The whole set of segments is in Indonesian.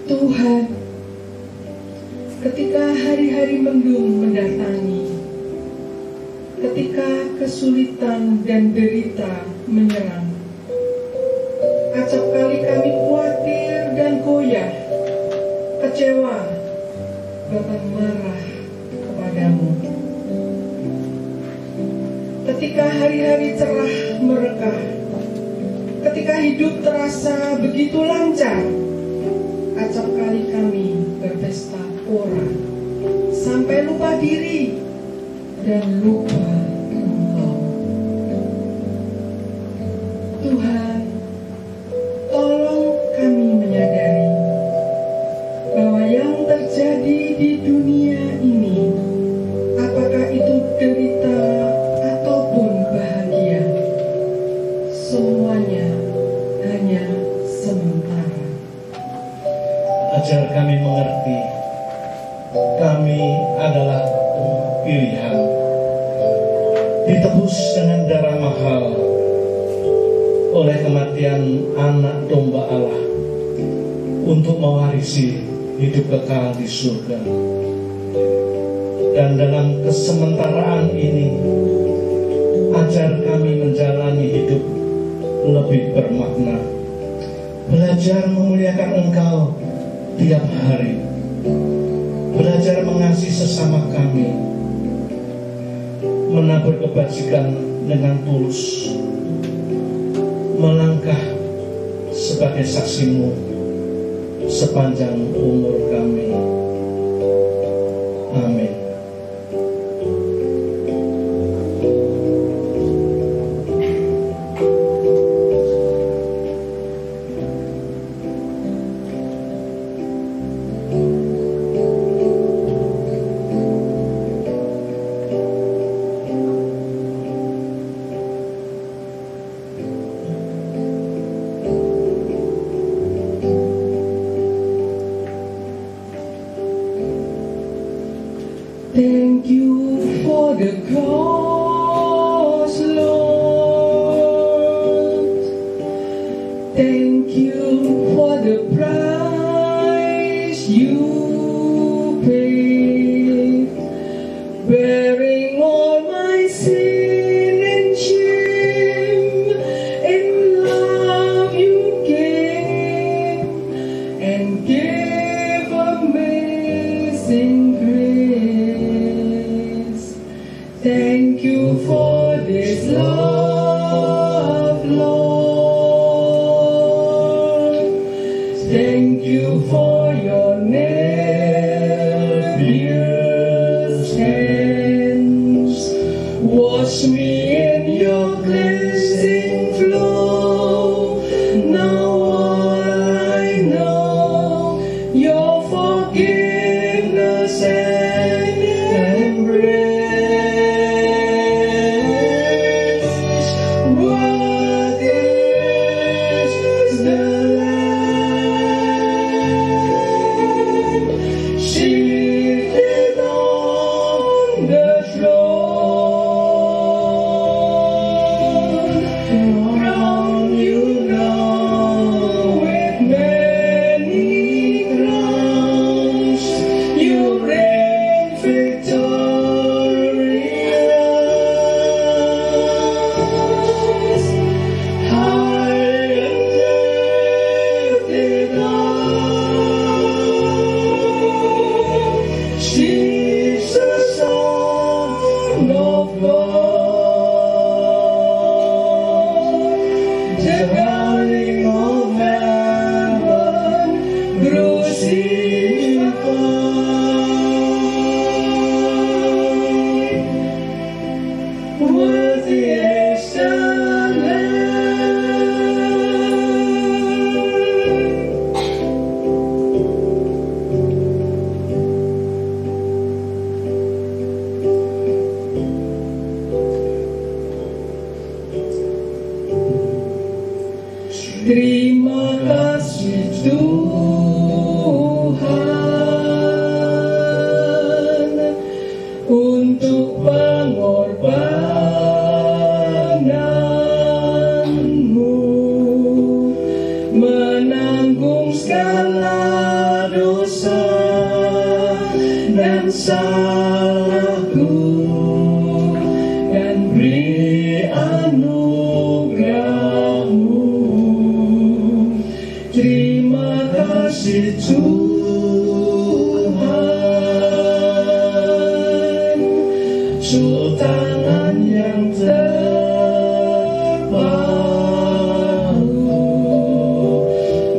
Tuhan, ketika hari-hari mendung mendatangi, ketika kesulitan dan derita menyerang, acap kali kami khawatir dan goyah, kecewa, bahkan marah kepadamu. Ketika hari-hari cerah merekah, ketika hidup terasa begitu lancar, acap kali kami berpesta pora, sampai lupa diri dan lupa Engkau. Tuhan, tolong kami menyadari bahwa yang terjadi di dunia ini, apakah itu derita ataupun bahagia, semuanya hanya sementara. Ajar kami mengerti, kami adalah pilihan, ditebus dengan darah mahal oleh kematian anak domba Allah untuk mewarisi hidup kekal di surga. Dan dalam kesementaraan ini, ajar kami menjalani hidup lebih bermakna, belajar memuliakan Engkau tiap hari, belajar mengasihi sesama kami, menabur kebajikan dengan tulus, melangkah sebagai saksi-Mu sepanjang umur kami. Amin. Thank you for the cross, Lord. Thank you for the price you paid, bearing all my sin and shame. In love you came and gave amazing grace. Thank you for this love, Lord. Thank you for your nail-pierced hands. Wash me in your cleansing flow. Now all I know, your forgiveness and embrace. What is the Lamb seated on the throne? Crown you now with many crowns. You reign victorious, high and lifted up. Jesus, Son of God, the darling of heaven, crucified. Worthy is the Terima kasih Tuhan untuk pengorbananmu. menanggung segala dosa dan salahku, dan beri anugerah-Mu. Terima kasih Tuhan, Sultanan yang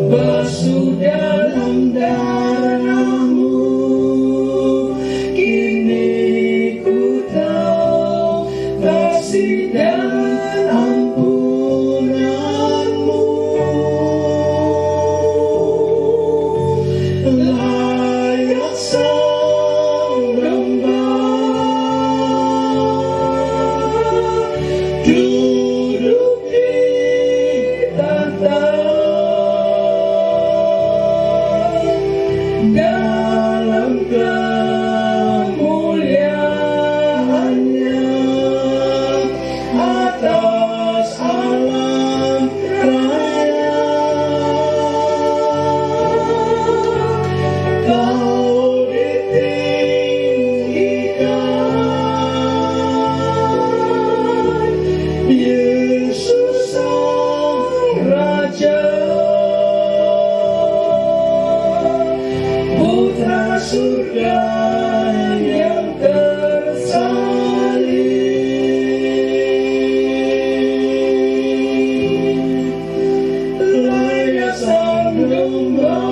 basuh dalam darah-Mu, kini ku tahu kasih dan ampunan-Mu. Layak sembah, duduk di tahta dalam kemuliaan-Nya atas alam raya. Kau ditinggikan, Yesus Sang Raja, Putra surga yang tersalib, layak sembah.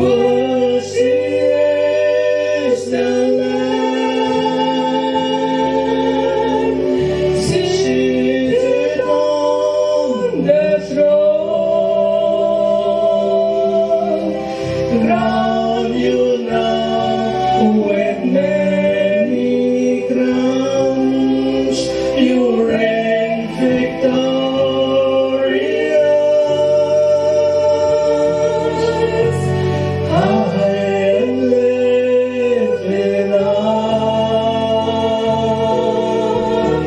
Was is the Lamb seated on the throne. Crown you now with many crowns. You reign victorious. I am lifted up,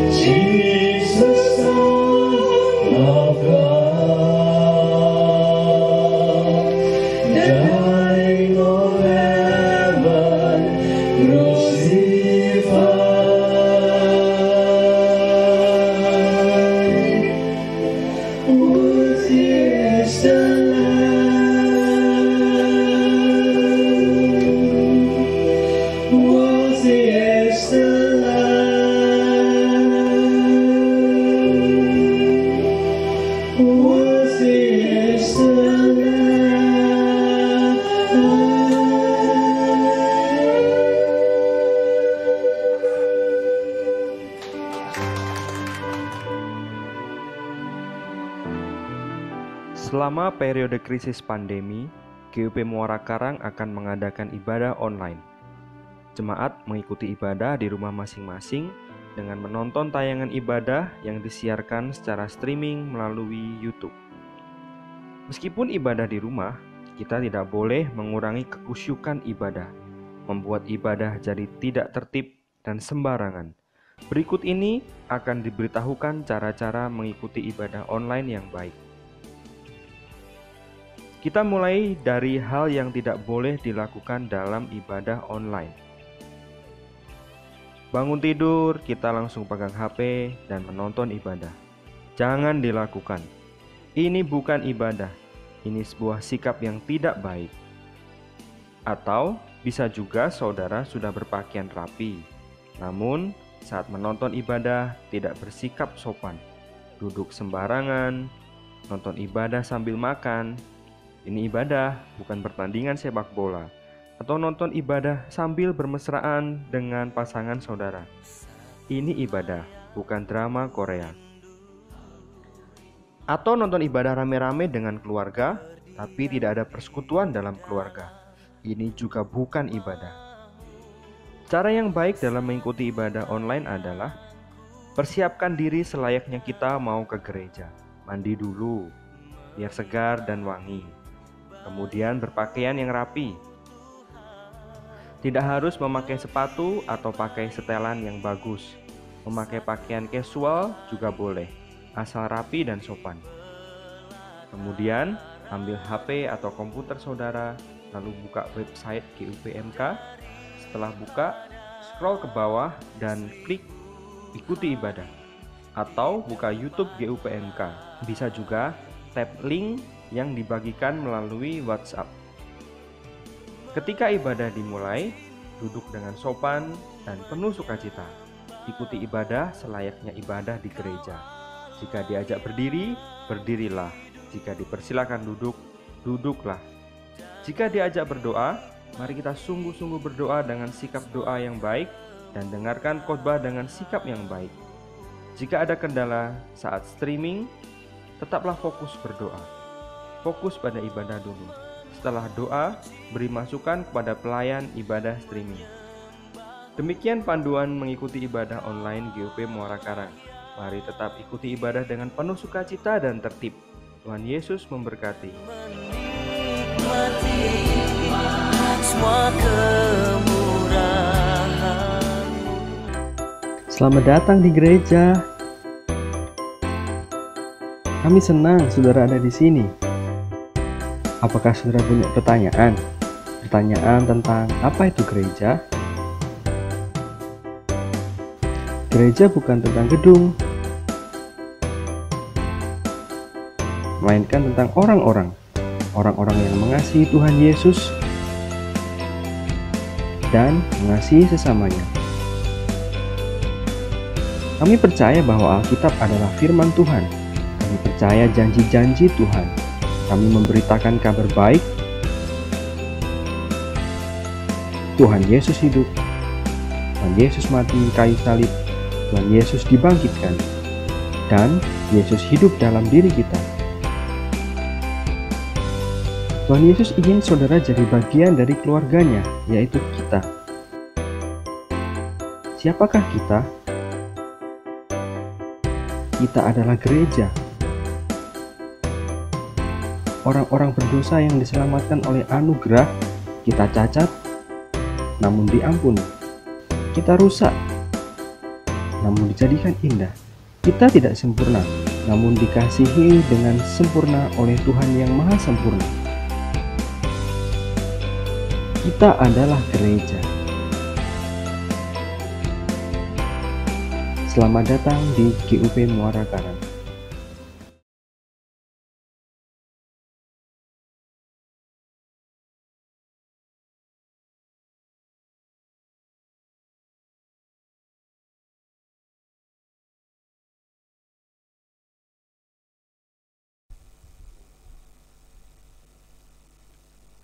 Jesus, Son of God, dying on heaven, crucified. Worthy is the Lamb, worthy is the Lamb, worthy is the Selama periode krisis pandemi, GUP Muara Karang akan mengadakan ibadah online. Jemaat mengikuti ibadah di rumah masing-masing dengan menonton tayangan ibadah yang disiarkan secara streaming melalui YouTube. Meskipun ibadah di rumah, kita tidak boleh mengurangi kekusyukan ibadah, membuat ibadah jadi tidak tertib dan sembarangan. Berikut ini akan diberitahukan cara-cara mengikuti ibadah online yang baik. Kita mulai dari hal yang tidak boleh dilakukan dalam ibadah online. Bangun tidur, kita langsung pegang HP dan menonton ibadah. Jangan dilakukan. Ini bukan ibadah. Ini sebuah sikap yang tidak baik. Atau bisa juga saudara sudah berpakaian rapi, namun saat menonton ibadah tidak bersikap sopan, duduk sembarangan, nonton ibadah sambil makan. Ini ibadah, bukan pertandingan sepak bola. Atau nonton ibadah sambil bermesraan dengan pasangan saudara. Ini ibadah, bukan drama Korea. Atau nonton ibadah rame-rame dengan keluarga, tapi tidak ada persekutuan dalam keluarga. Ini juga bukan ibadah. Cara yang baik dalam mengikuti ibadah online adalah persiapkan diri selayaknya kita mau ke gereja. Mandi dulu, biar segar dan wangi. Kemudian berpakaian yang rapi. Tidak harus memakai sepatu atau pakai setelan yang bagus. Memakai pakaian casual juga boleh, asal rapi dan sopan. Kemudian, ambil HP atau komputer saudara, lalu buka website GUPMK. Setelah buka, scroll ke bawah dan klik ikuti ibadah. Atau buka YouTube GUPMK. Bisa juga tap link yang dibagikan melalui WhatsApp. Ketika ibadah dimulai, duduk dengan sopan dan penuh sukacita. Ikuti ibadah selayaknya ibadah di gereja. Jika diajak berdiri, berdirilah. Jika dipersilakan duduk, duduklah. Jika diajak berdoa, mari kita sungguh-sungguh berdoa dengan sikap doa yang baik dan dengarkan khotbah dengan sikap yang baik. Jika ada kendala saat streaming, tetaplah fokus berdoa. Fokus pada ibadah dulu. Setelah doa, beri masukan kepada pelayan ibadah streaming. Demikian panduan mengikuti ibadah online GUP Muara Karang. Mari tetap ikuti ibadah dengan penuh sukacita dan tertib. Tuhan Yesus memberkati. Selamat datang di gereja. Kami senang saudara ada di sini. Apakah saudara punya pertanyaan? Pertanyaan tentang apa itu gereja? Gereja bukan tentang gedung, melainkan tentang orang-orang yang mengasihi Tuhan Yesus dan mengasihi sesamanya. Kami percaya bahwa Alkitab adalah firman Tuhan. Kami percaya janji-janji Tuhan. Kami memberitakan kabar baik. Tuhan Yesus hidup. Tuhan Yesus mati di kayu salib. Tuhan Yesus dibangkitkan. Dan Yesus hidup dalam diri kita. Tuhan Yesus ingin saudara jadi bagian dari keluarganya, yaitu kita. Siapakah kita? Kita adalah gereja. Orang-orang berdosa yang diselamatkan oleh anugerah. Kita cacat, namun diampuni. Kita rusak, namun dijadikan indah. Kita tidak sempurna, namun dikasihi dengan sempurna oleh Tuhan yang Maha Sempurna. Kita adalah gereja. Selamat datang di GUP Muara Karang.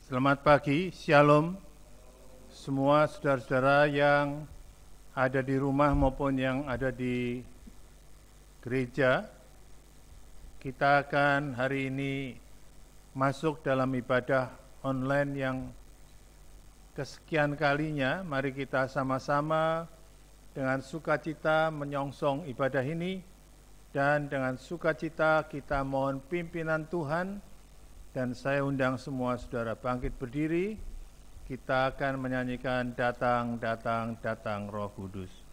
Selamat pagi, Shalom semua saudara-saudara yang ada di rumah maupun yang ada di gereja. Kita akan hari ini masuk dalam ibadah online yang kesekian kalinya. Mari kita sama-sama dengan sukacita menyongsong ibadah ini, dan dengan sukacita kita mohon pimpinan Tuhan. Dan saya undang semua saudara bangkit berdiri. Kita akan menyanyikan Datang, Datang, Datang Roh Kudus.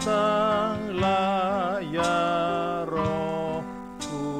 Datanglah ya Roh Kudus.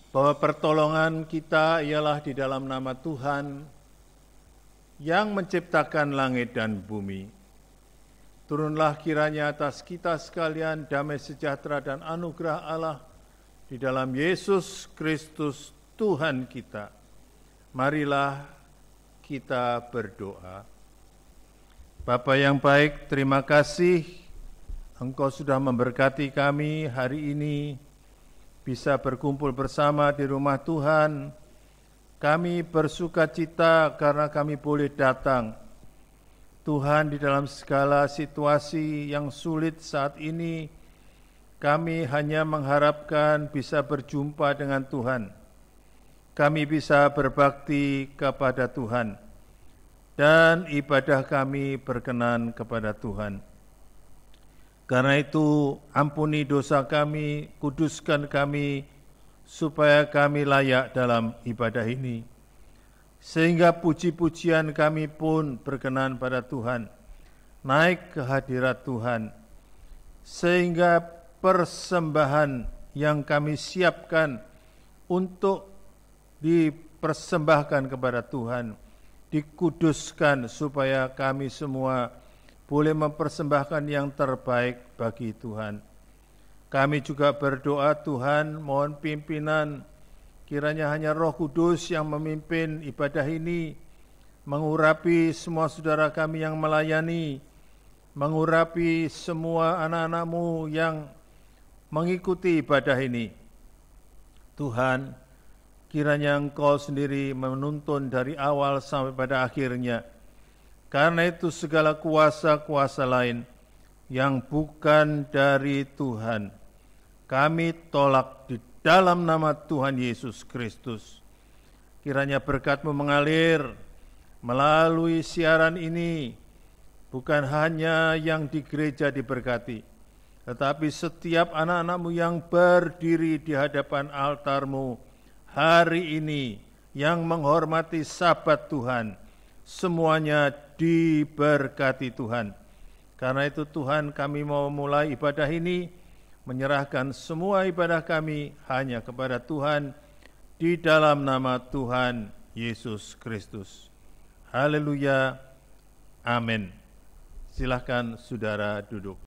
bahwa pertolongan kita ialah di dalam nama Tuhan yang menciptakan langit dan bumi. Turunlah kiranya atas kita sekalian damai sejahtera dan anugerah Allah di dalam Yesus Kristus Tuhan kita. Marilah kita berdoa. Bapa yang baik, terima kasih Engkau sudah memberkati kami hari ini bisa berkumpul bersama di rumah Tuhan. Kami bersuka cita karena kami boleh datang. Tuhan, di dalam segala situasi yang sulit saat ini, kami hanya mengharapkan bisa berjumpa dengan Tuhan. Kami bisa berbakti kepada Tuhan, dan ibadah kami berkenan kepada Tuhan. Karena itu, ampuni dosa kami, kuduskan kami, supaya kami layak dalam ibadah ini. Sehingga puji-pujian kami pun berkenan pada Tuhan, naik ke hadirat Tuhan. Sehingga persembahan yang kami siapkan untuk dipersembahkan kepada Tuhan, dikuduskan supaya kami semua boleh mempersembahkan yang terbaik bagi Tuhan. Kami juga berdoa Tuhan, mohon pimpinan, kiranya hanya Roh Kudus yang memimpin ibadah ini, mengurapi semua saudara kami yang melayani, mengurapi semua anak-anak-Mu yang mengikuti ibadah ini. Tuhan, kiranya Engkau sendiri menuntun dari awal sampai pada akhirnya. Karena itu segala kuasa-kuasa lain yang bukan dari Tuhan, kami tolak di dalam nama Tuhan Yesus Kristus. Kiranya berkat-Mu mengalir melalui siaran ini, bukan hanya yang di gereja diberkati, tetapi setiap anak-anak-Mu yang berdiri di hadapan altar-Mu hari ini, yang menghormati Sabat Tuhan, semuanya diberkati Tuhan. Karena itu Tuhan, kami mau mulai ibadah ini, menyerahkan semua ibadah kami hanya kepada Tuhan di dalam nama Tuhan Yesus Kristus. Haleluya. Amin. Silakan saudara duduk.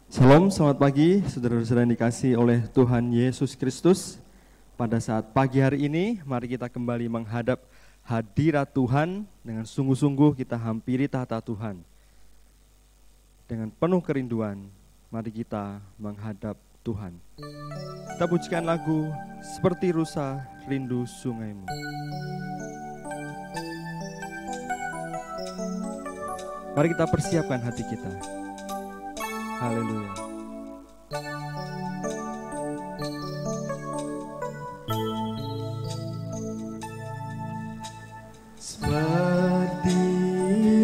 Shalom, selamat pagi saudara-saudara yang dikasihi oleh Tuhan Yesus Kristus. Pada saat pagi hari ini, mari kita kembali menghadap hadirat Tuhan. Dengan sungguh-sungguh kita hampiri tahta Tuhan. Dengan penuh kerinduan, mari kita menghadap Tuhan. Kita pujikan lagu Seperti Rusa Rindu Sungai-Mu. Mari kita persiapkan hati kita. Haleluya. Seperti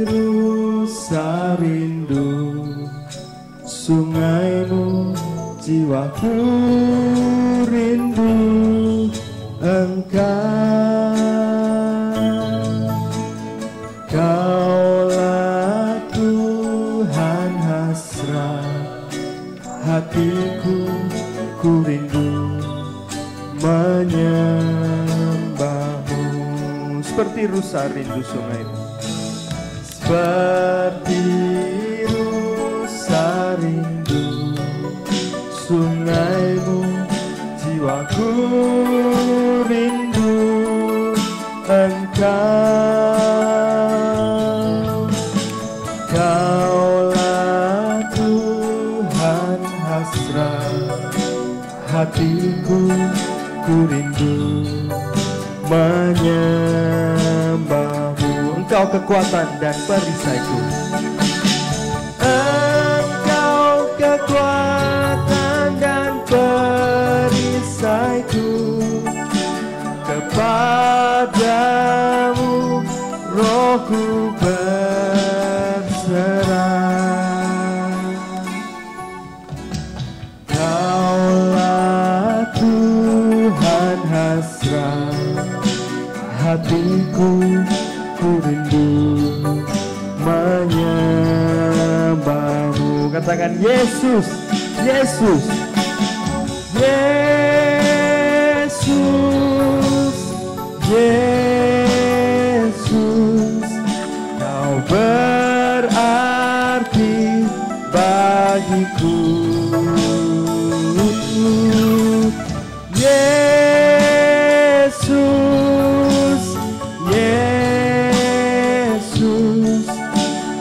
rusa rindu sungai-Mu, jiwaku rindu Engkau. Kaulah Tuhan hasrat hatiku, ku rindu menyembah-Mu. Seperti rusa rindu sungai-Mu. Seperti rusa rindu sungai-Mu, jiwaku rindu Engkau. Kaulah Tuhan hasrat hatiku, ku rindu menyembah-Mu. Engkau kekuatan dan perisaiku. Engkau kekuatan dan perisaiku, kepadamu rohku berserah. Kaulah Tuhan Yesus, Yesus, Yesus, Yesus, Kau berarti bagiku. Yesus, Yesus,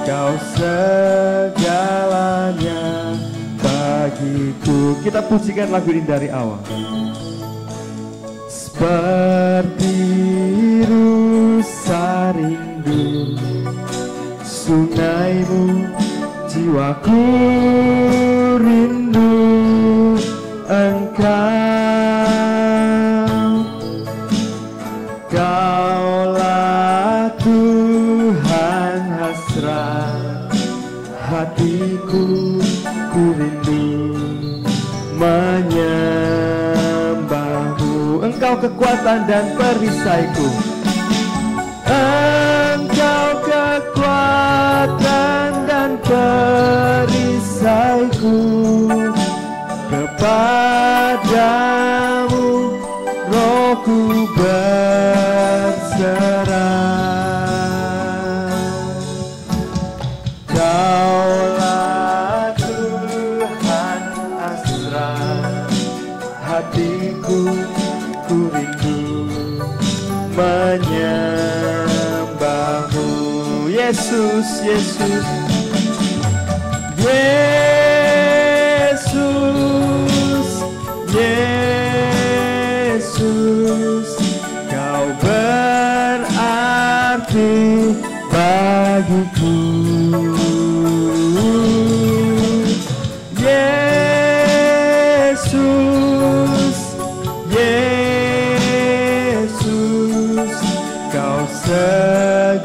Kau segalanya bagiku. Kita pujikan lagu ini dari awal. Seperti rusa rindu sungaimu, jiwaku rindu Engkau. Kaulah Tuhan hasrat hatiku, ku rindu menyembahmu. Engkau kekuatan dan perisaiku, Engkau kekuatan dan perisaiku. Kepadamu rohku berserah. Kaulah Tuhan hasrat hatiku, ku rindu menyembahmu. Yesus, Yesus, Yesus, Yesus, Kau berarti bagiku. Yesus, Yesus, Kau segalanya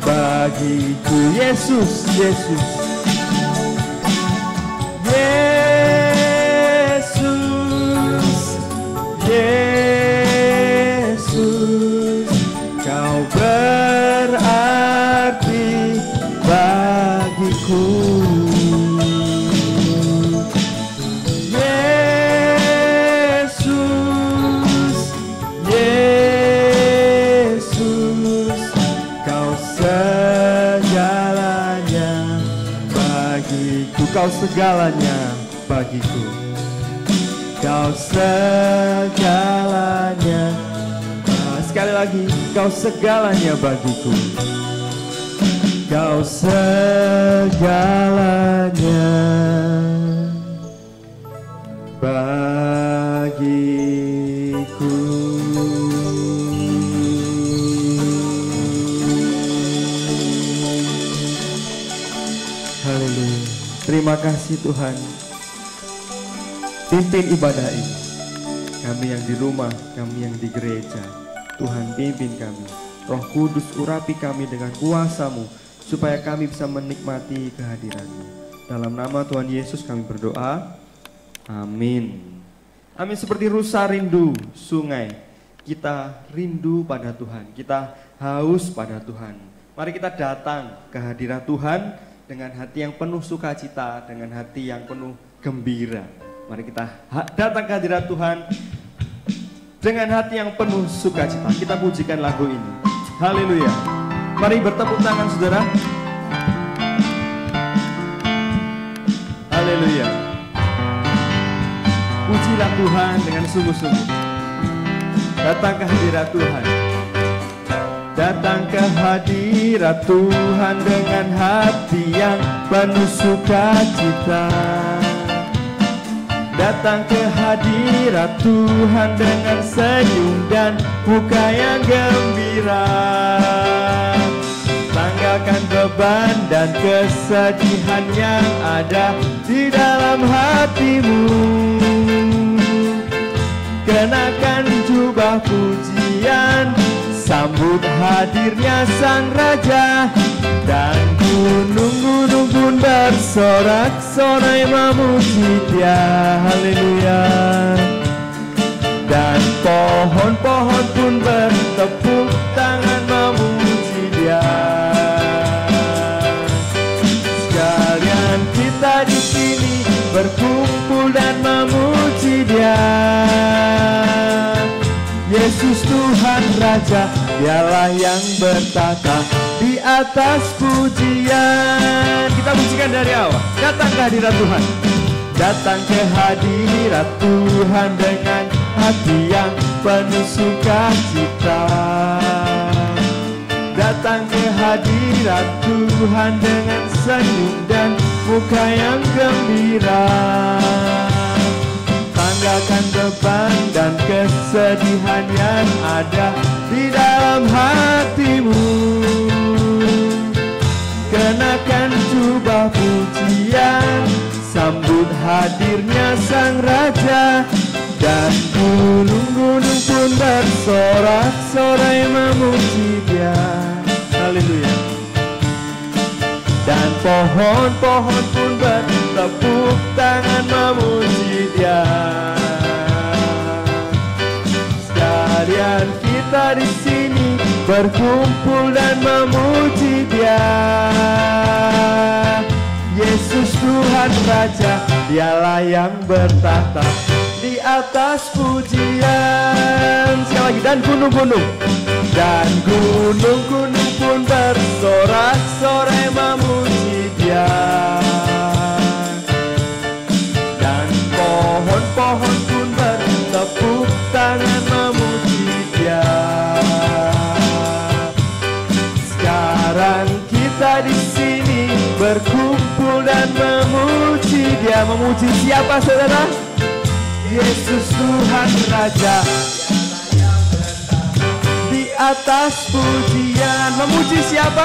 bagiku. Yesus, Yesus, Yesus, Yesus, Kau berarti bagiku. Yesus, Yesus, Kau segalanya bagiku. Kau segalanya bagiku. Kau segalanya. Sekali lagi, Kau segalanya bagiku. Kau segalanya bagiku. Haleluya. Terima kasih Tuhan. Pimpin ibadah ini. Kami yang di rumah, kami yang di gereja, Tuhan pimpin kami. Roh Kudus urapi kami dengan kuasa-Mu, supaya kami bisa menikmati kehadiran-Mu. Dalam nama Tuhan Yesus kami berdoa. Amin. Amin. Seperti rusa rindu sungai, kita rindu pada Tuhan, kita haus pada Tuhan. Mari kita datang ke hadirat Tuhan dengan hati yang penuh sukacita, dengan hati yang penuh gembira. Mari kita datang ke hadirat Tuhan dengan hati yang penuh sukacita. Kita pujikan lagu ini. Haleluya. Mari bertepuk tangan saudara. Haleluya. Pujilah Tuhan dengan sungguh-sungguh. Datang ke hadirat Tuhan. Datang ke hadirat Tuhan dengan hati yang penuh sukacita. Datang ke hadirat Tuhan dengan senyum dan muka yang gembira. Tanggalkan beban dan kesedihan yang ada di dalam hatimu. Kenakan jubah pujian, sambut hadirnya Sang Raja. Dan gunung-gunung pun bersorak-sorai memuji Dia. Haleluya. Dan pohon-pohon pun bertepuk tangan memuji Dia. Sekalian Yesus Tuhan Raja, Dialah yang bertata di atas pujian. Kita pujikan dari awal. Datang ke hadirat Tuhan. Datang ke hadirat Tuhan dengan hati yang penuh sukacita. Datang ke hadirat Tuhan dengan senyum dan muka yang gembira. Tanggalkan beban dan kesedihan yang ada di dalam hatimu. Kenakan jubah pujian, sambut hadirnya Sang Raja. Dan gunung-gunung pun bersorak-sorai memuji Dia. Haleluya. Dan pohon-pohon pun bertepuk tangan memuji Dia. Sekalian kita di sini berkumpul dan memuji Dia. Yesus Tuhan Raja, Dialah yang bertata di atas pujian. Sekali lagi, dan gunung-gunung pun bersorak-sorai memuji Dia. Dan pohon-pohon pun bertepuk tangan memuji Dia. Sekarang kita di sini berkumpul dan memuji Dia. Memuji siapa, saudara? Yesus Tuhan Raja, di atas pujian. Memuji siapa?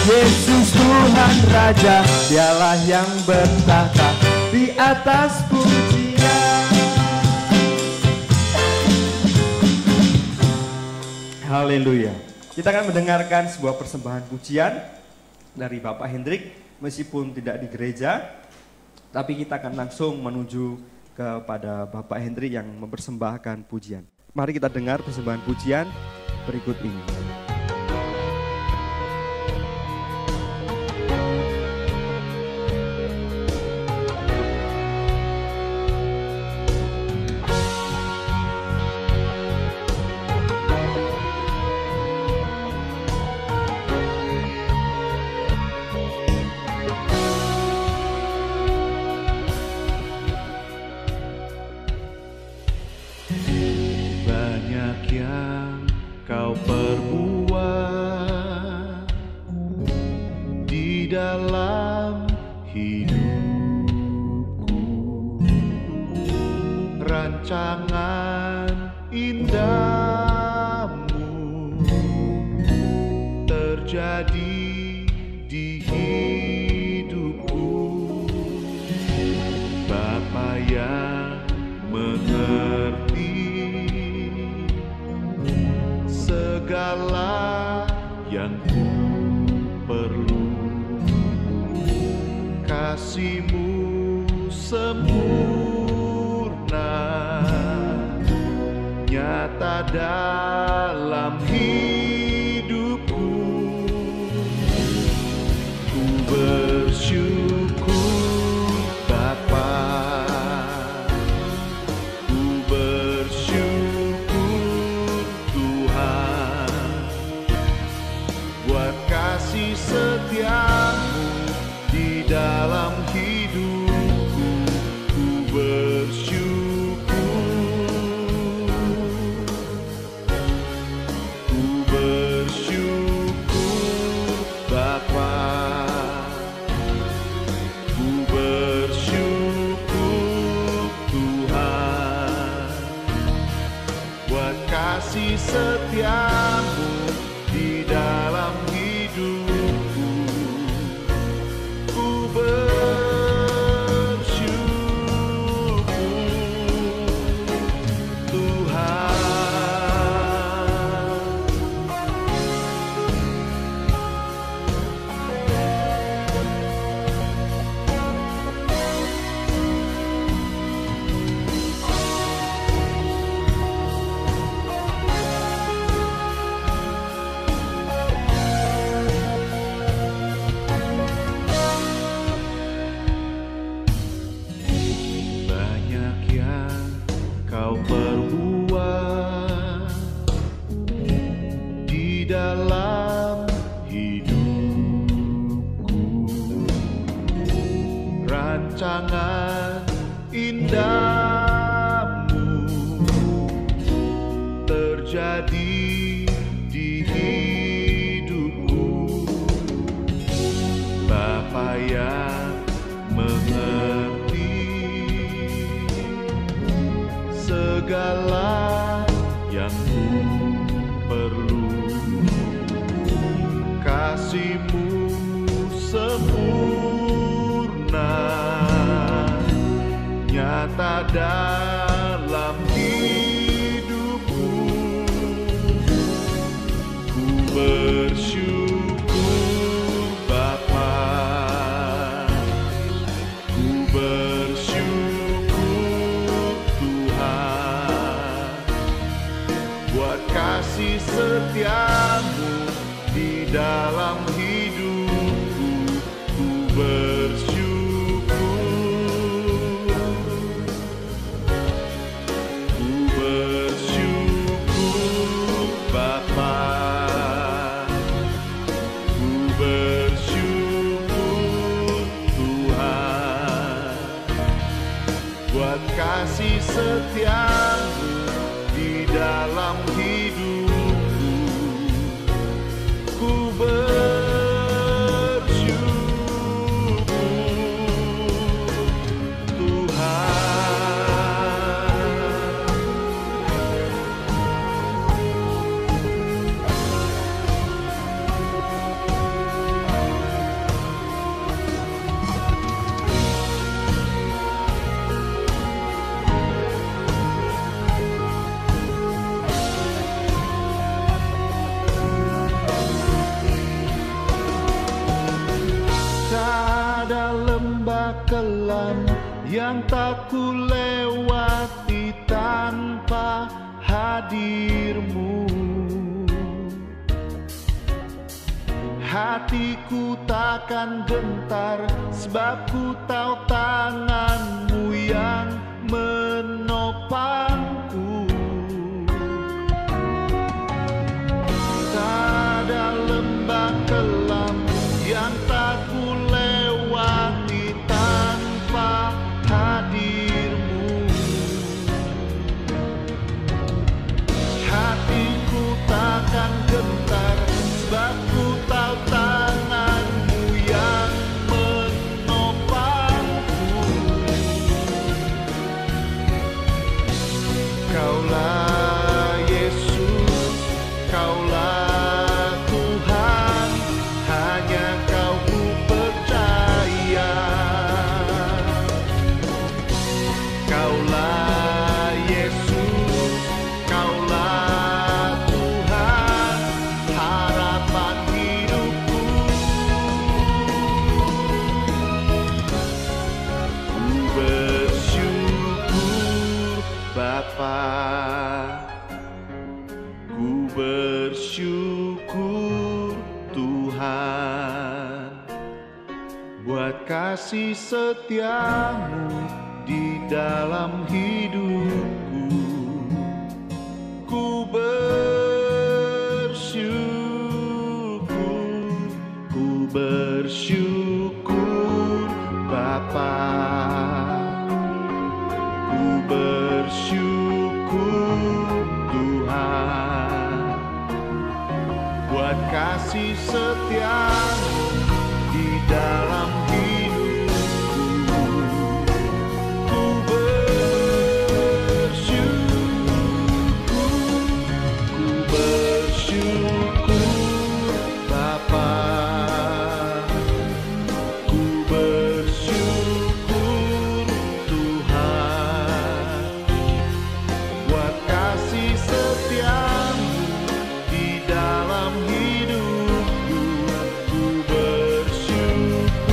Yesus Tuhan Raja, Dialah yang bertata di atas pujian. Haleluya. Kita akan mendengarkan sebuah persembahan pujian dari Bapak Hendrik, meskipun tidak di gereja, tapi kita akan langsung menuju kepada Bapak Hendrik yang mempersembahkan pujian. Mari kita dengar persembahan pujian berikut ini. Kau perbuat di dalam hidupku, rancangan indahmu terjadi di hidupku. Bapa yang mengerti segala yang ku perlu, kasih-Mu sempurna nyata dalam hidupku. Ku bersyukur Bapa, ku bersyukur Tuhan buat kasih setia-Mu di dalam hidupku. Ku bersyukur, ku bersyukur Bapa, ku bersyukur Tuhan buat kasih setia-Mu di dalam hidupku. Ku bersyukur Tuhan. Banyak yang Kau perbuat di dalam hidupku, rancangan indahmu terjadi di hidupku. Bapa yang mengerti segala yang ku perlu, kasih-Mu sempurna nyata dalam hidupku. Ku bersyukur Bapa, ku bersyukur Tuhan, buat kasih setia-Mu di dalam hidupku. Ku bersyukur, ku bersyukur Bapa, ku bersyukur Tuhan, buat kasih setia-Mu di dalam hidupku. Ku bersyukur Tuhan. Tak ada lembah kelam yang tak ku lewati tanpa hadir-Mu. Hatiku takkan gentar sebab ku tahu tangan-Mu yang menopangku. Tak ada lembah kelam yang tak ku lewati tanpa hadir-Mu. Hatiku takkan gentar sebab ku tahu tangan-Mu yang menopangku. Kaulah Yesus, Kaulah Tuhan, hanya Kau ku percaya. Kaulah Yesus, Kaulah Tuhan, harapan hidupku. Ku bersyukur Bapa, ku bersyukur Tuhan, buat kasih setia-Mu di dalam hidupku. Ku bersyukur Bapa, ku bersyukur Tuhan, buat kasih setia-Mu di dalam hidupku. Ku bersyukur Bapa, ku bersyukur Tuhan, buat kasih setia-Mu di dalam hidupku. Ku bersyukur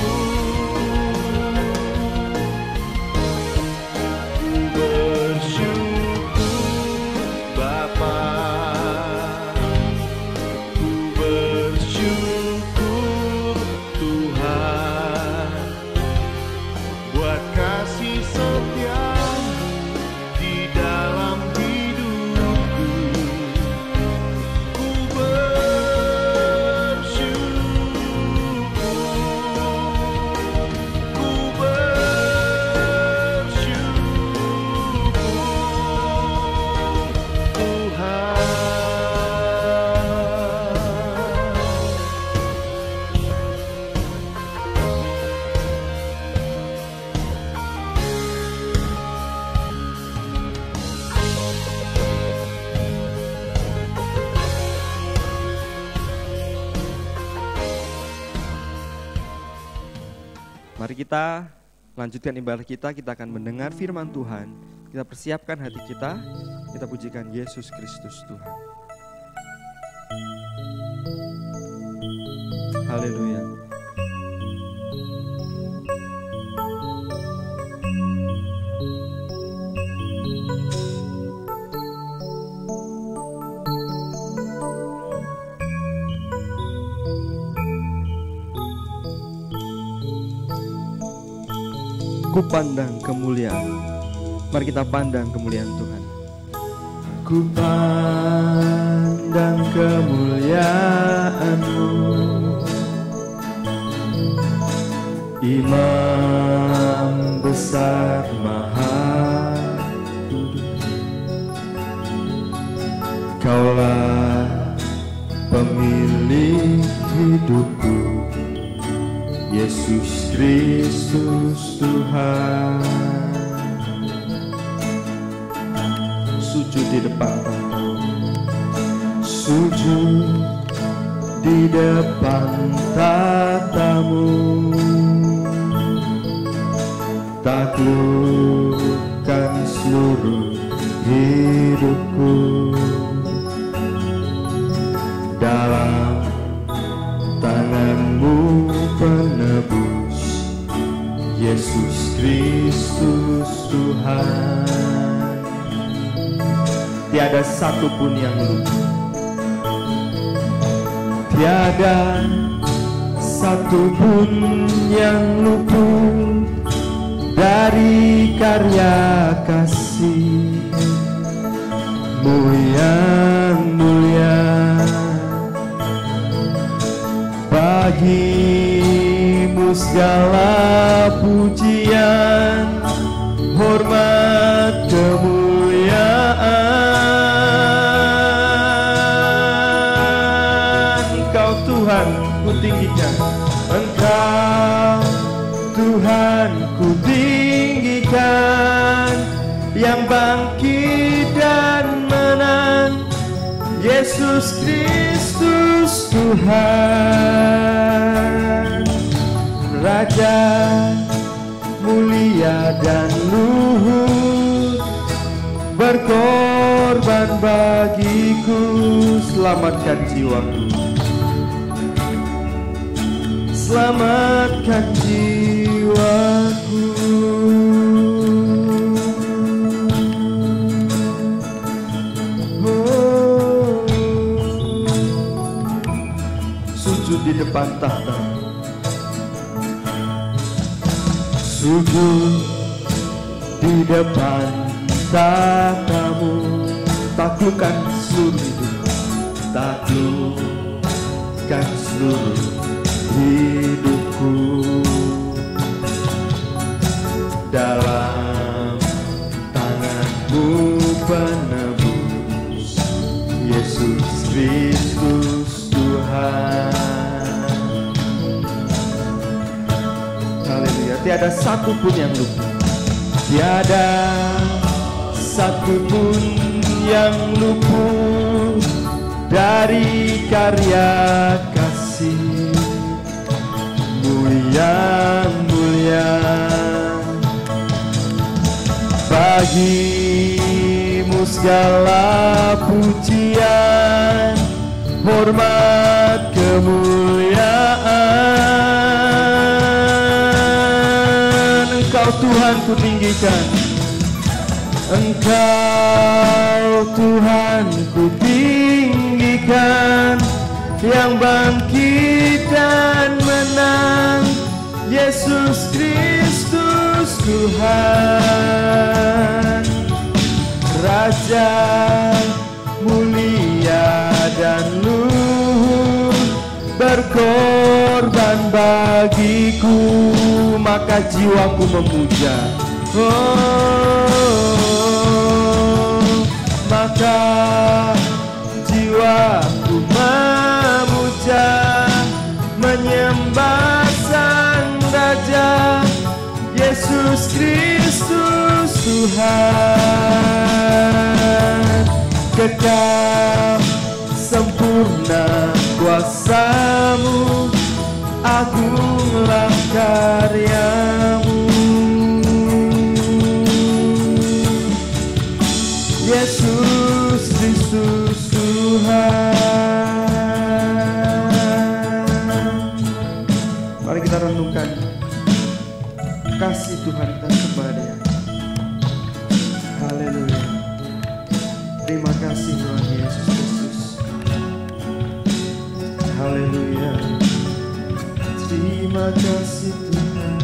mari kita lanjutkan ibadah kita. Kita akan mendengar firman Tuhan. Kita persiapkan hati kita. Kita pujikan Yesus Kristus Tuhan. Haleluya. Ku pandang kemuliaan. Mari kita pandang kemuliaan Tuhan. Ku pandang kemuliaan-Mu, Imam besar Maha Kudus. Kaulah pemilik hidupku, Yesus Kristus Tuhan. Sujud di depan tahta-Mu, sujud di depan tahta-Mu, taklukkan seluruh hidupku dalam tangan-Mu penebus, Yesus Kristus Tuhan. Tiada satupun yang luput, tiada satupun yang luput dari karya kasih-Mu yang mulia. Bagi-Mu segala pujian, hormat, kemuliaan. Engkau Tuhan ku tinggikan, Engkau Tuhan ku tinggikan, yang bangkit dan menang, Yesus Kristus Tuhan. Raja mulia dan luhur, berkorban bagiku, selamatkan jiwaku, selamatkan jiwaku. Sujud di depan tahta, sujud di depan tahta-Mu, taklukkan seluruh hidup, taklukkan seluruh hidupku dalam tangan-Mu penebus, Yesus Kristus Tuhan. Haleluya. Tiada satupun yang luput, tiada satupun yang luput dari karya kasih-Mu yang mulia. Bagi-Mu segala pujian, hormat, kemuliaan. Engkau Tuhan ku tinggikan, Engkau Tuhan ku tinggikan, yang bangkit dan menang, Yesus Kristus Tuhan. Raja mulia dan luhur, berkorban bagiku, maka jiwaku memuja. Maka jiwaku memuja, menyembah Sang Raja, Yesus Kristus Tuhan. Kekal sempurna kuasa-Mu, agunglah karya-Mu, Yesus Kristus Tuhan. Mari kita renungkan kasih Tuhan kita kepada Dia. Haleluya. Terima kasih Tuhan Yesus Kristus. Haleluya. Terima kasih Tuhan.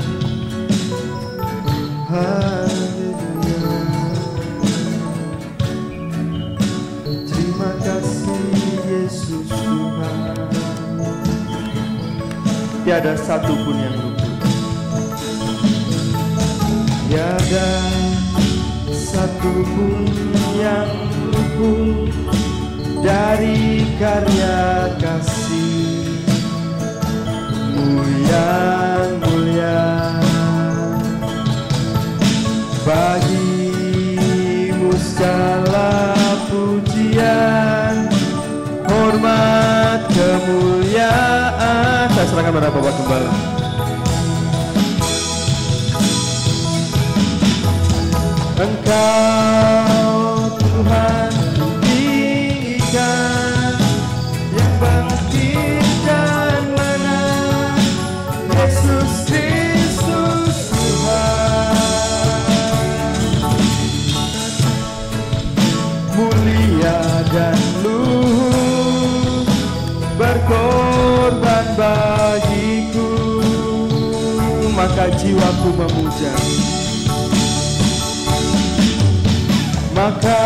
Haleluya. Terima kasih Yesus Tuhan. Tiada satu pun yang luput. Tiada satu pun yang luput dari karya kasih-Mu yang mulia. Bagi-Mu segala pujian, hormat, kemuliaan. Saya serahkan pada Bapak Gembala. Engkau Tuhan tinggikan, yang bangkit dan menang, Yesus Kristus Tuhan. Mulia dan luhur, berkorban bagiku, maka jiwaku memuja. Maka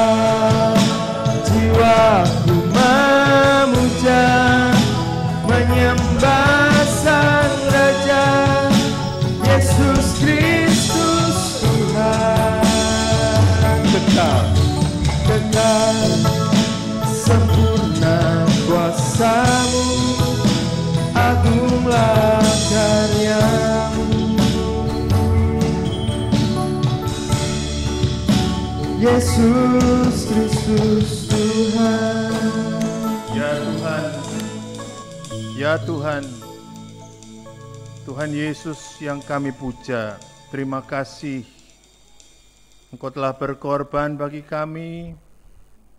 jiwaku memuja, menyembah Sang Raja, Yesus Kristus Tuhan. Kekal, kekal, sempurna kuasa-Mu, agunglah karya-Mu. Yesus Kristus Tuhan. Ya Tuhan, ya Tuhan, Tuhan Yesus yang kami puja, terima kasih. Engkau telah berkorban bagi kami,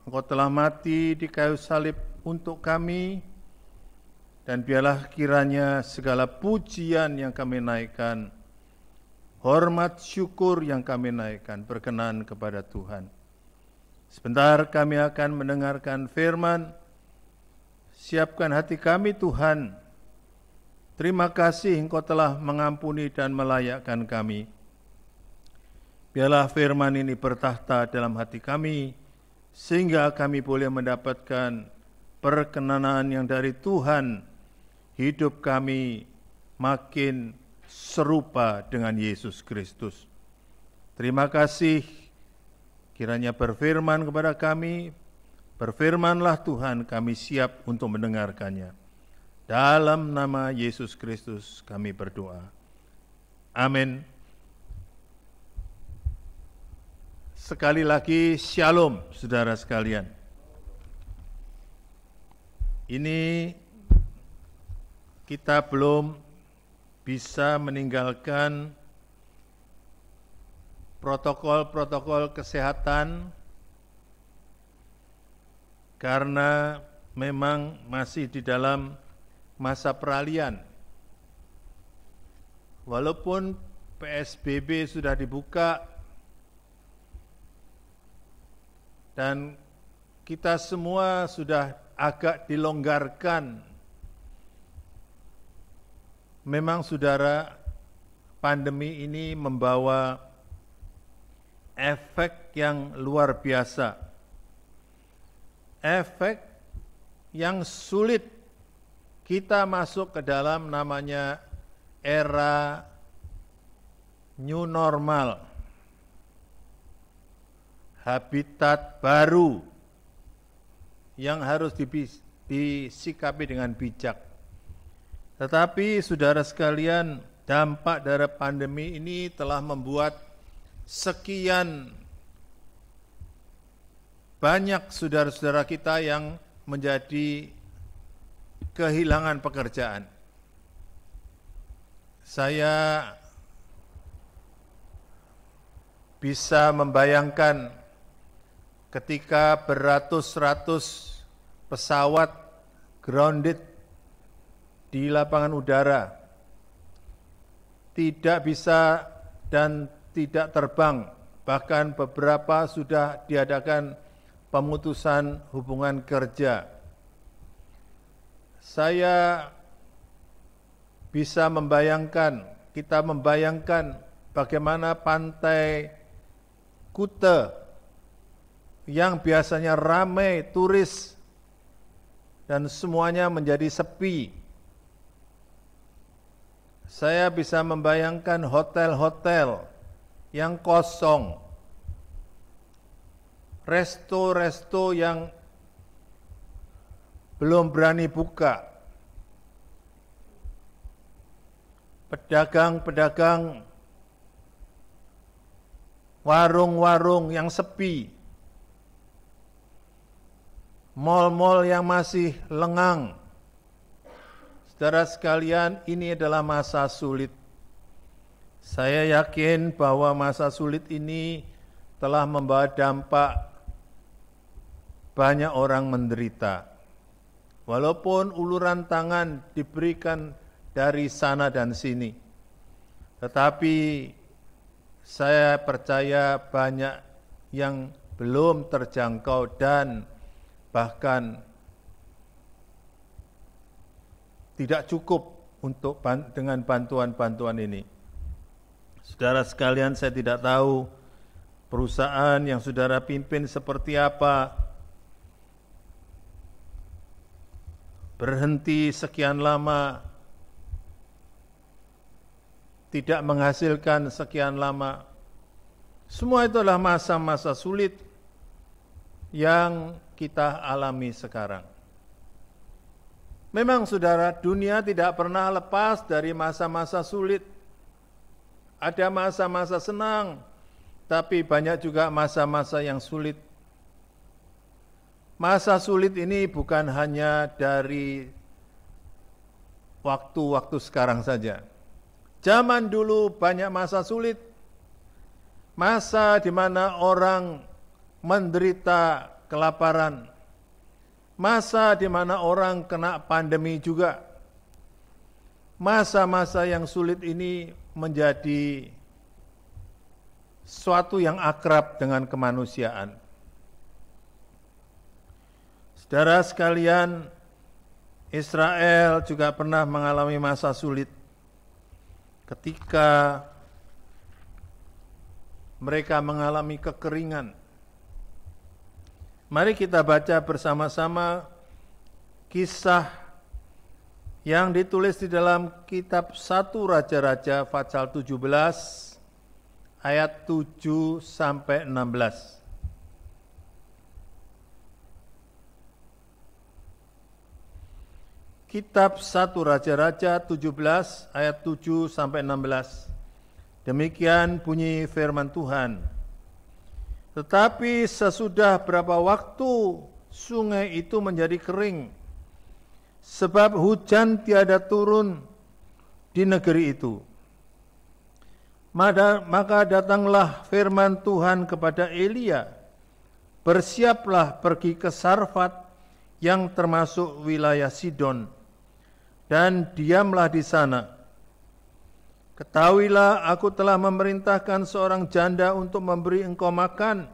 Engkau telah mati di kayu salib untuk kami, dan biarlah kiranya segala pujian yang kami naikkan, hormat syukur yang kami naikkan berkenan kepada Tuhan. Sebentar kami akan mendengarkan firman. Siapkan hati kami Tuhan. Terima kasih Engkau telah mengampuni dan melayakkan kami. Biarlah firman ini bertahta dalam hati kami, sehingga kami boleh mendapatkan perkenanan yang dari Tuhan. Hidup kami makin serupa dengan Yesus Kristus. Terima kasih, kiranya berfirman kepada kami, berfirmanlah Tuhan, kami siap untuk mendengarkannya. Dalam nama Yesus Kristus kami berdoa. Amin. Sekali lagi, shalom saudara sekalian. Ini kita belum bisa meninggalkan protokol-protokol kesehatan karena memang masih di dalam masa peralihan. Walaupun PSBB sudah dibuka dan kita semua sudah agak dilonggarkan, memang saudara, pandemi ini membawa efek yang luar biasa. Efek yang sulit kita masuk ke dalam namanya era new normal. Habitat baru yang harus disikapi dengan bijak. Tetapi saudara sekalian, dampak dari pandemi ini telah membuat sekian banyak saudara-saudara kita yang menjadi kehilangan pekerjaan. Saya bisa membayangkan ketika beratus-ratus pesawat grounded di lapangan udara, tidak bisa dan tidak terbang, bahkan beberapa sudah diadakan pemutusan hubungan kerja. Saya bisa membayangkan, kita membayangkan bagaimana pantai Kuta yang biasanya ramai turis dan semuanya menjadi sepi. Saya bisa membayangkan hotel-hotel yang kosong, resto-resto yang belum berani buka, pedagang-pedagang, warung-warung yang sepi, mal-mal yang masih lengang. Saudara sekalian, ini adalah masa sulit. Saya yakin bahwa masa sulit ini telah membawa dampak banyak orang menderita. Walaupun uluran tangan diberikan dari sana dan sini, tetapi saya percaya banyak yang belum terjangkau dan bahkan tidak cukup untuk dengan bantuan-bantuan ini. Saudara sekalian, saya tidak tahu perusahaan yang saudara pimpin seperti apa, berhenti sekian lama, tidak menghasilkan sekian lama. Semua itu adalah masa-masa sulit yang kita alami sekarang. Memang saudara, dunia tidak pernah lepas dari masa-masa sulit. Ada masa-masa senang, tapi banyak juga masa-masa yang sulit. Masa sulit ini bukan hanya dari waktu-waktu sekarang saja. Zaman dulu banyak masa sulit. Masa di mana orang menderita kelaparan. Masa di mana orang kena pandemi juga. Masa-masa yang sulit ini menjadi suatu yang akrab dengan kemanusiaan. Saudara sekalian, Israel juga pernah mengalami masa sulit ketika mereka mengalami kekeringan. Mari kita baca bersama-sama kisah yang ditulis di dalam kitab 1 Raja-Raja pasal 17 ayat 7 sampai 16. Kitab 1 Raja-Raja 17 ayat 7 sampai 16. Demikian bunyi firman Tuhan. Tetapi sesudah berapa waktu sungai itu menjadi kering, sebab hujan tiada turun di negeri itu. Maka datanglah firman Tuhan kepada Elia, bersiaplah pergi ke Sarfat yang termasuk wilayah Sidon, dan diamlah di sana. Ketahuilah, aku telah memerintahkan seorang janda untuk memberi engkau makan.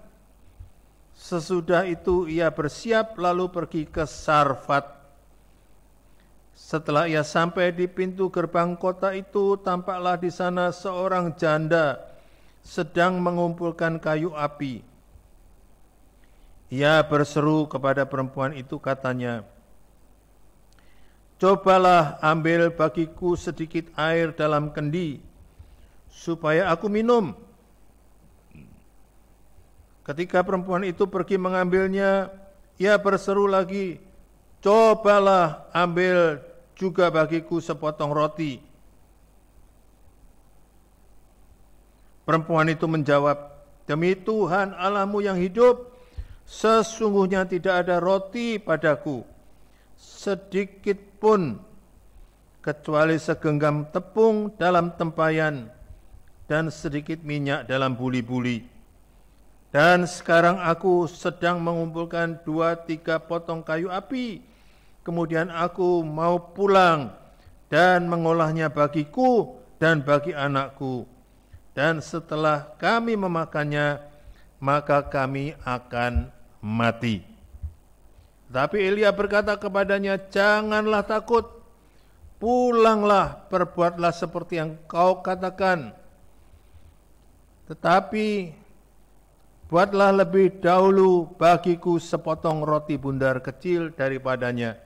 Sesudah itu ia bersiap lalu pergi ke Sarfat. Setelah ia sampai di pintu gerbang kota itu, tampaklah di sana seorang janda sedang mengumpulkan kayu api. Ia berseru kepada perempuan itu, katanya, cobalah ambil bagiku sedikit air dalam kendi, supaya aku minum. Ketika perempuan itu pergi mengambilnya, ia berseru lagi, cobalah ambil juga bagiku sepotong roti. Perempuan itu menjawab, demi Tuhan Allahmu yang hidup, sesungguhnya tidak ada roti padaku, sedikit pun, kecuali segenggam tepung dalam tempayan dan sedikit minyak dalam buli-buli. Dan sekarang aku sedang mengumpulkan 2-3 potong kayu api. Kemudian aku mau pulang dan mengolahnya bagiku dan bagi anakku. Dan setelah kami memakannya, maka kami akan mati. Tapi Elia berkata kepadanya, janganlah takut, pulanglah, perbuatlah seperti yang kau katakan. Tetapi buatlah lebih dahulu bagiku sepotong roti bundar kecil daripadanya,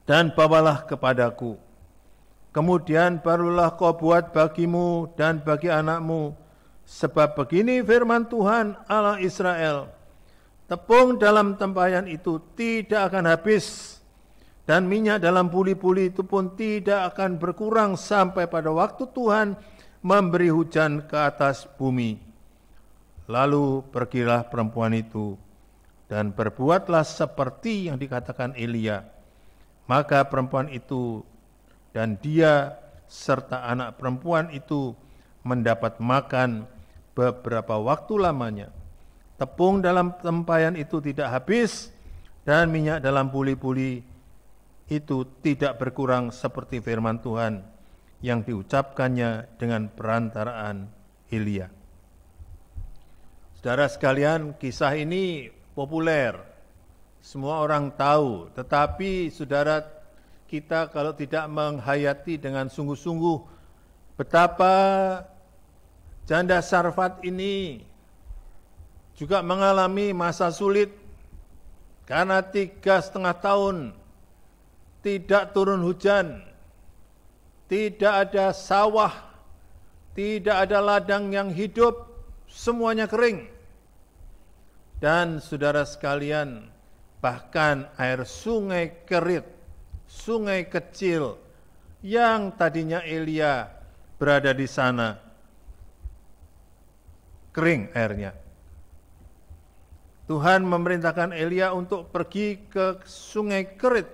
dan bawalah kepadaku. Kemudian barulah kau buat bagimu dan bagi anakmu, sebab begini firman Tuhan Allah Israel, tepung dalam tempayan itu tidak akan habis, dan minyak dalam buli-buli itu pun tidak akan berkurang sampai pada waktu Tuhan memberi hujan ke atas bumi. Lalu pergilah perempuan itu dan berbuatlah seperti yang dikatakan Elia. Maka perempuan itu dan dia serta anak perempuan itu mendapat makan beberapa waktu lamanya. Tepung dalam tempayan itu tidak habis dan minyak dalam buli-buli itu tidak berkurang seperti firman Tuhan yang diucapkannya dengan perantaraan Elia. Saudara sekalian, kisah ini populer, semua orang tahu, tetapi saudara kita kalau tidak menghayati dengan sungguh-sungguh betapa janda Sarfat ini juga mengalami masa sulit karena 3,5 tahun tidak turun hujan, tidak ada sawah, tidak ada ladang yang hidup, semuanya kering. Dan saudara sekalian, bahkan air sungai Kerit, sungai kecil yang tadinya Elia berada di sana, kering airnya. Tuhan memerintahkan Elia untuk pergi ke sungai Kerit,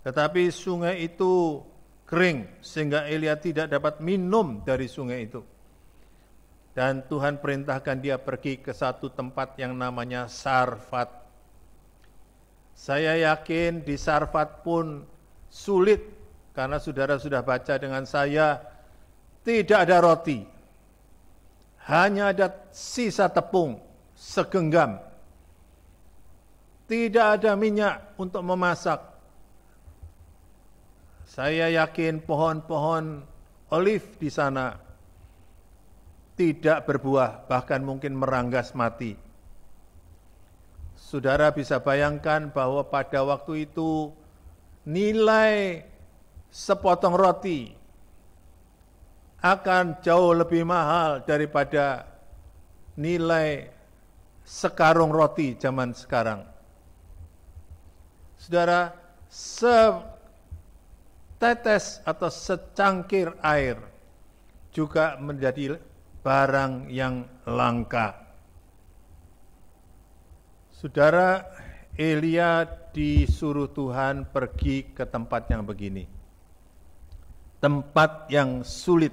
tetapi sungai itu kering sehingga Elia tidak dapat minum dari sungai itu. Dan Tuhan perintahkan dia pergi ke satu tempat yang namanya Sarfat. Saya yakin di Sarfat pun sulit, karena saudara sudah baca dengan saya, tidak ada roti. Hanya ada sisa tepung segenggam. Tidak ada minyak untuk memasak. Saya yakin pohon-pohon olive di sana tidak berbuah, bahkan mungkin meranggas mati. Saudara bisa bayangkan bahwa pada waktu itu nilai sepotong roti akan jauh lebih mahal daripada nilai sekarung roti zaman sekarang. Saudara, setetes atau secangkir air juga menjadi barang yang langka. Saudara, Elia disuruh Tuhan pergi ke tempat yang begini. Tempat yang sulit.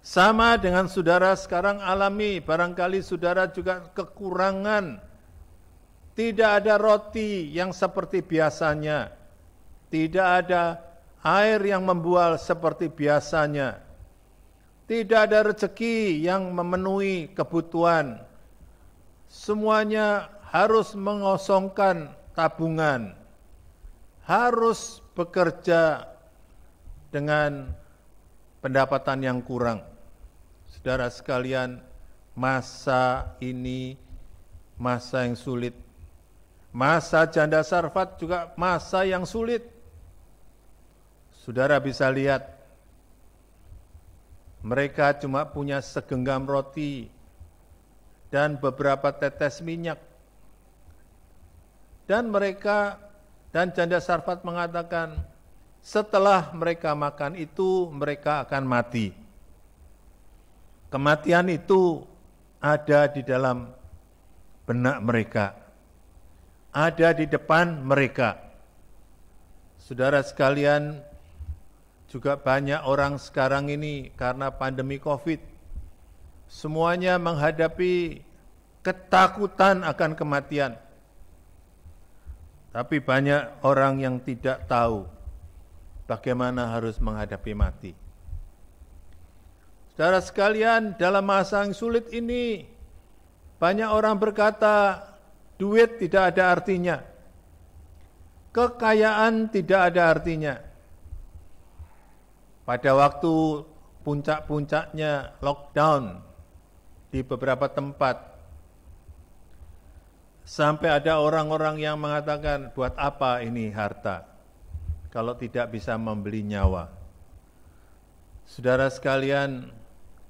Sama dengan saudara sekarang alami, barangkali saudara juga kekurangan. Tidak ada roti yang seperti biasanya. Tidak ada air yang membual seperti biasanya. Tidak ada rezeki yang memenuhi kebutuhan. Semuanya harus mengosongkan tabungan. Harus bekerja dengan pendapatan yang kurang. Saudara sekalian, masa ini masa yang sulit. Masa janda Sarfat juga masa yang sulit. Saudara bisa lihat, mereka cuma punya segenggam roti dan beberapa tetes minyak. Dan mereka dan janda Sarfat mengatakan, setelah mereka makan itu, mereka akan mati. Kematian itu ada di dalam benak mereka, ada di depan mereka. Saudara sekalian, juga banyak orang sekarang ini karena pandemi COVID, semuanya menghadapi ketakutan akan kematian. Tapi banyak orang yang tidak tahu bagaimana harus menghadapi mati. Saudara sekalian, dalam masa yang sulit ini, banyak orang berkata, duit tidak ada artinya. Kekayaan tidak ada artinya. Pada waktu puncak-puncaknya lockdown di beberapa tempat, sampai ada orang-orang yang mengatakan, buat apa ini harta kalau tidak bisa membeli nyawa. Saudara sekalian,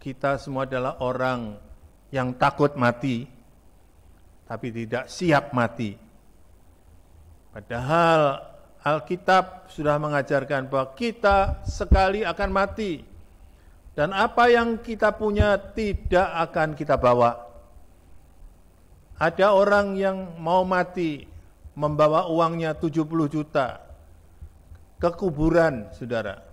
kita semua adalah orang yang takut mati, tapi tidak siap mati. Padahal Alkitab sudah mengajarkan bahwa kita sekali akan mati, dan apa yang kita punya tidak akan kita bawa. Ada orang yang mau mati, membawa uangnya 70 juta ke kuburan, saudara.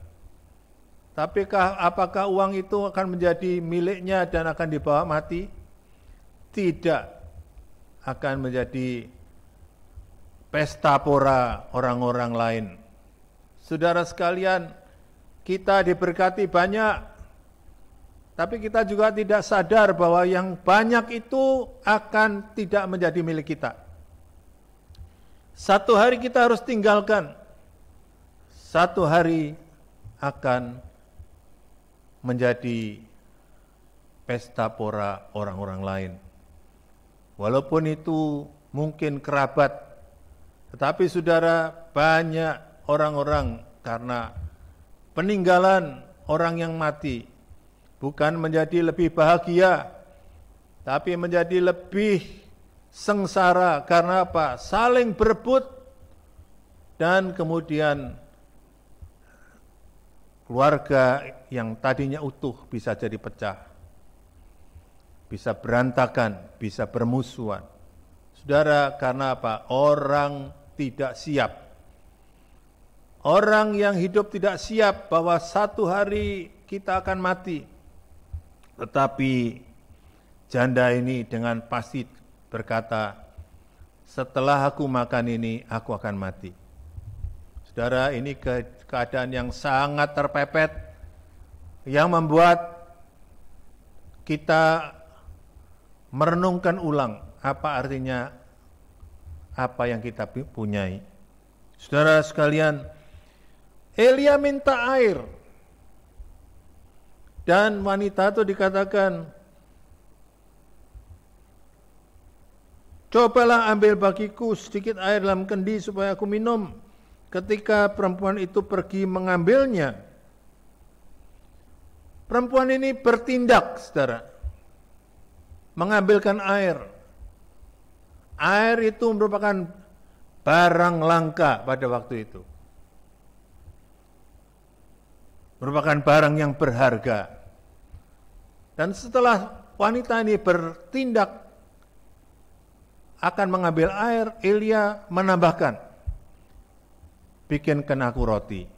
Tapi apakah uang itu akan menjadi miliknya dan akan dibawa mati? Tidak. Akan menjadi pesta pora orang-orang lain. Saudara sekalian, kita diberkati banyak, tapi kita juga tidak sadar bahwa yang banyak itu akan tidak menjadi milik kita. Satu hari kita harus tinggalkan, satu hari akan menjadi pesta pora orang-orang lain. Walaupun itu mungkin kerabat, tetapi saudara, banyak orang-orang karena peninggalan orang yang mati, bukan menjadi lebih bahagia, tapi menjadi lebih sengsara. Karena apa? Saling berebut, dan kemudian keluarga yang tadinya utuh bisa jadi pecah, bisa berantakan, bisa bermusuhan. Saudara, karena apa? Orang tidak siap. Orang yang hidup tidak siap bahwa satu hari kita akan mati. Tetapi janda ini dengan pasti berkata, setelah aku makan ini, aku akan mati. Saudara, ini keadaan yang sangat terpepet, yang membuat kita merenungkan ulang apa artinya apa yang kita punyai. Saudara sekalian, Elia minta air, dan wanita itu dikatakan, cobalah ambil bagiku sedikit air dalam kendi supaya aku minum. Ketika perempuan itu pergi mengambilnya, perempuan ini bertindak, saudara, mengambilkan air. Air itu merupakan barang langka pada waktu itu. Merupakan barang yang berharga. Dan setelah wanita ini bertindak akan mengambil air, Elia menambahkan, bikinkan aku roti.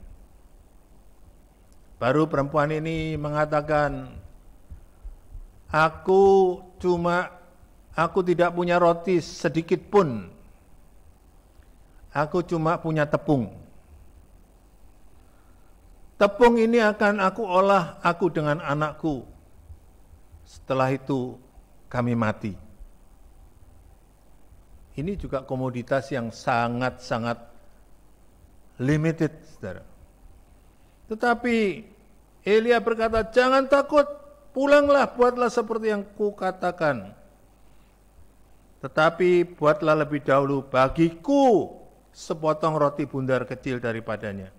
Baru perempuan ini mengatakan, aku tidak punya roti sedikit pun. Aku cuma punya tepung. Tepung ini akan aku olah, aku dengan anakku. Setelah itu kami mati. Ini juga komoditas yang sangat-sangat limited, saudara. Tetapi Elia berkata, jangan takut, pulanglah, buatlah seperti yang kukatakan. Tetapi buatlah lebih dahulu bagiku sepotong roti bundar kecil daripadanya.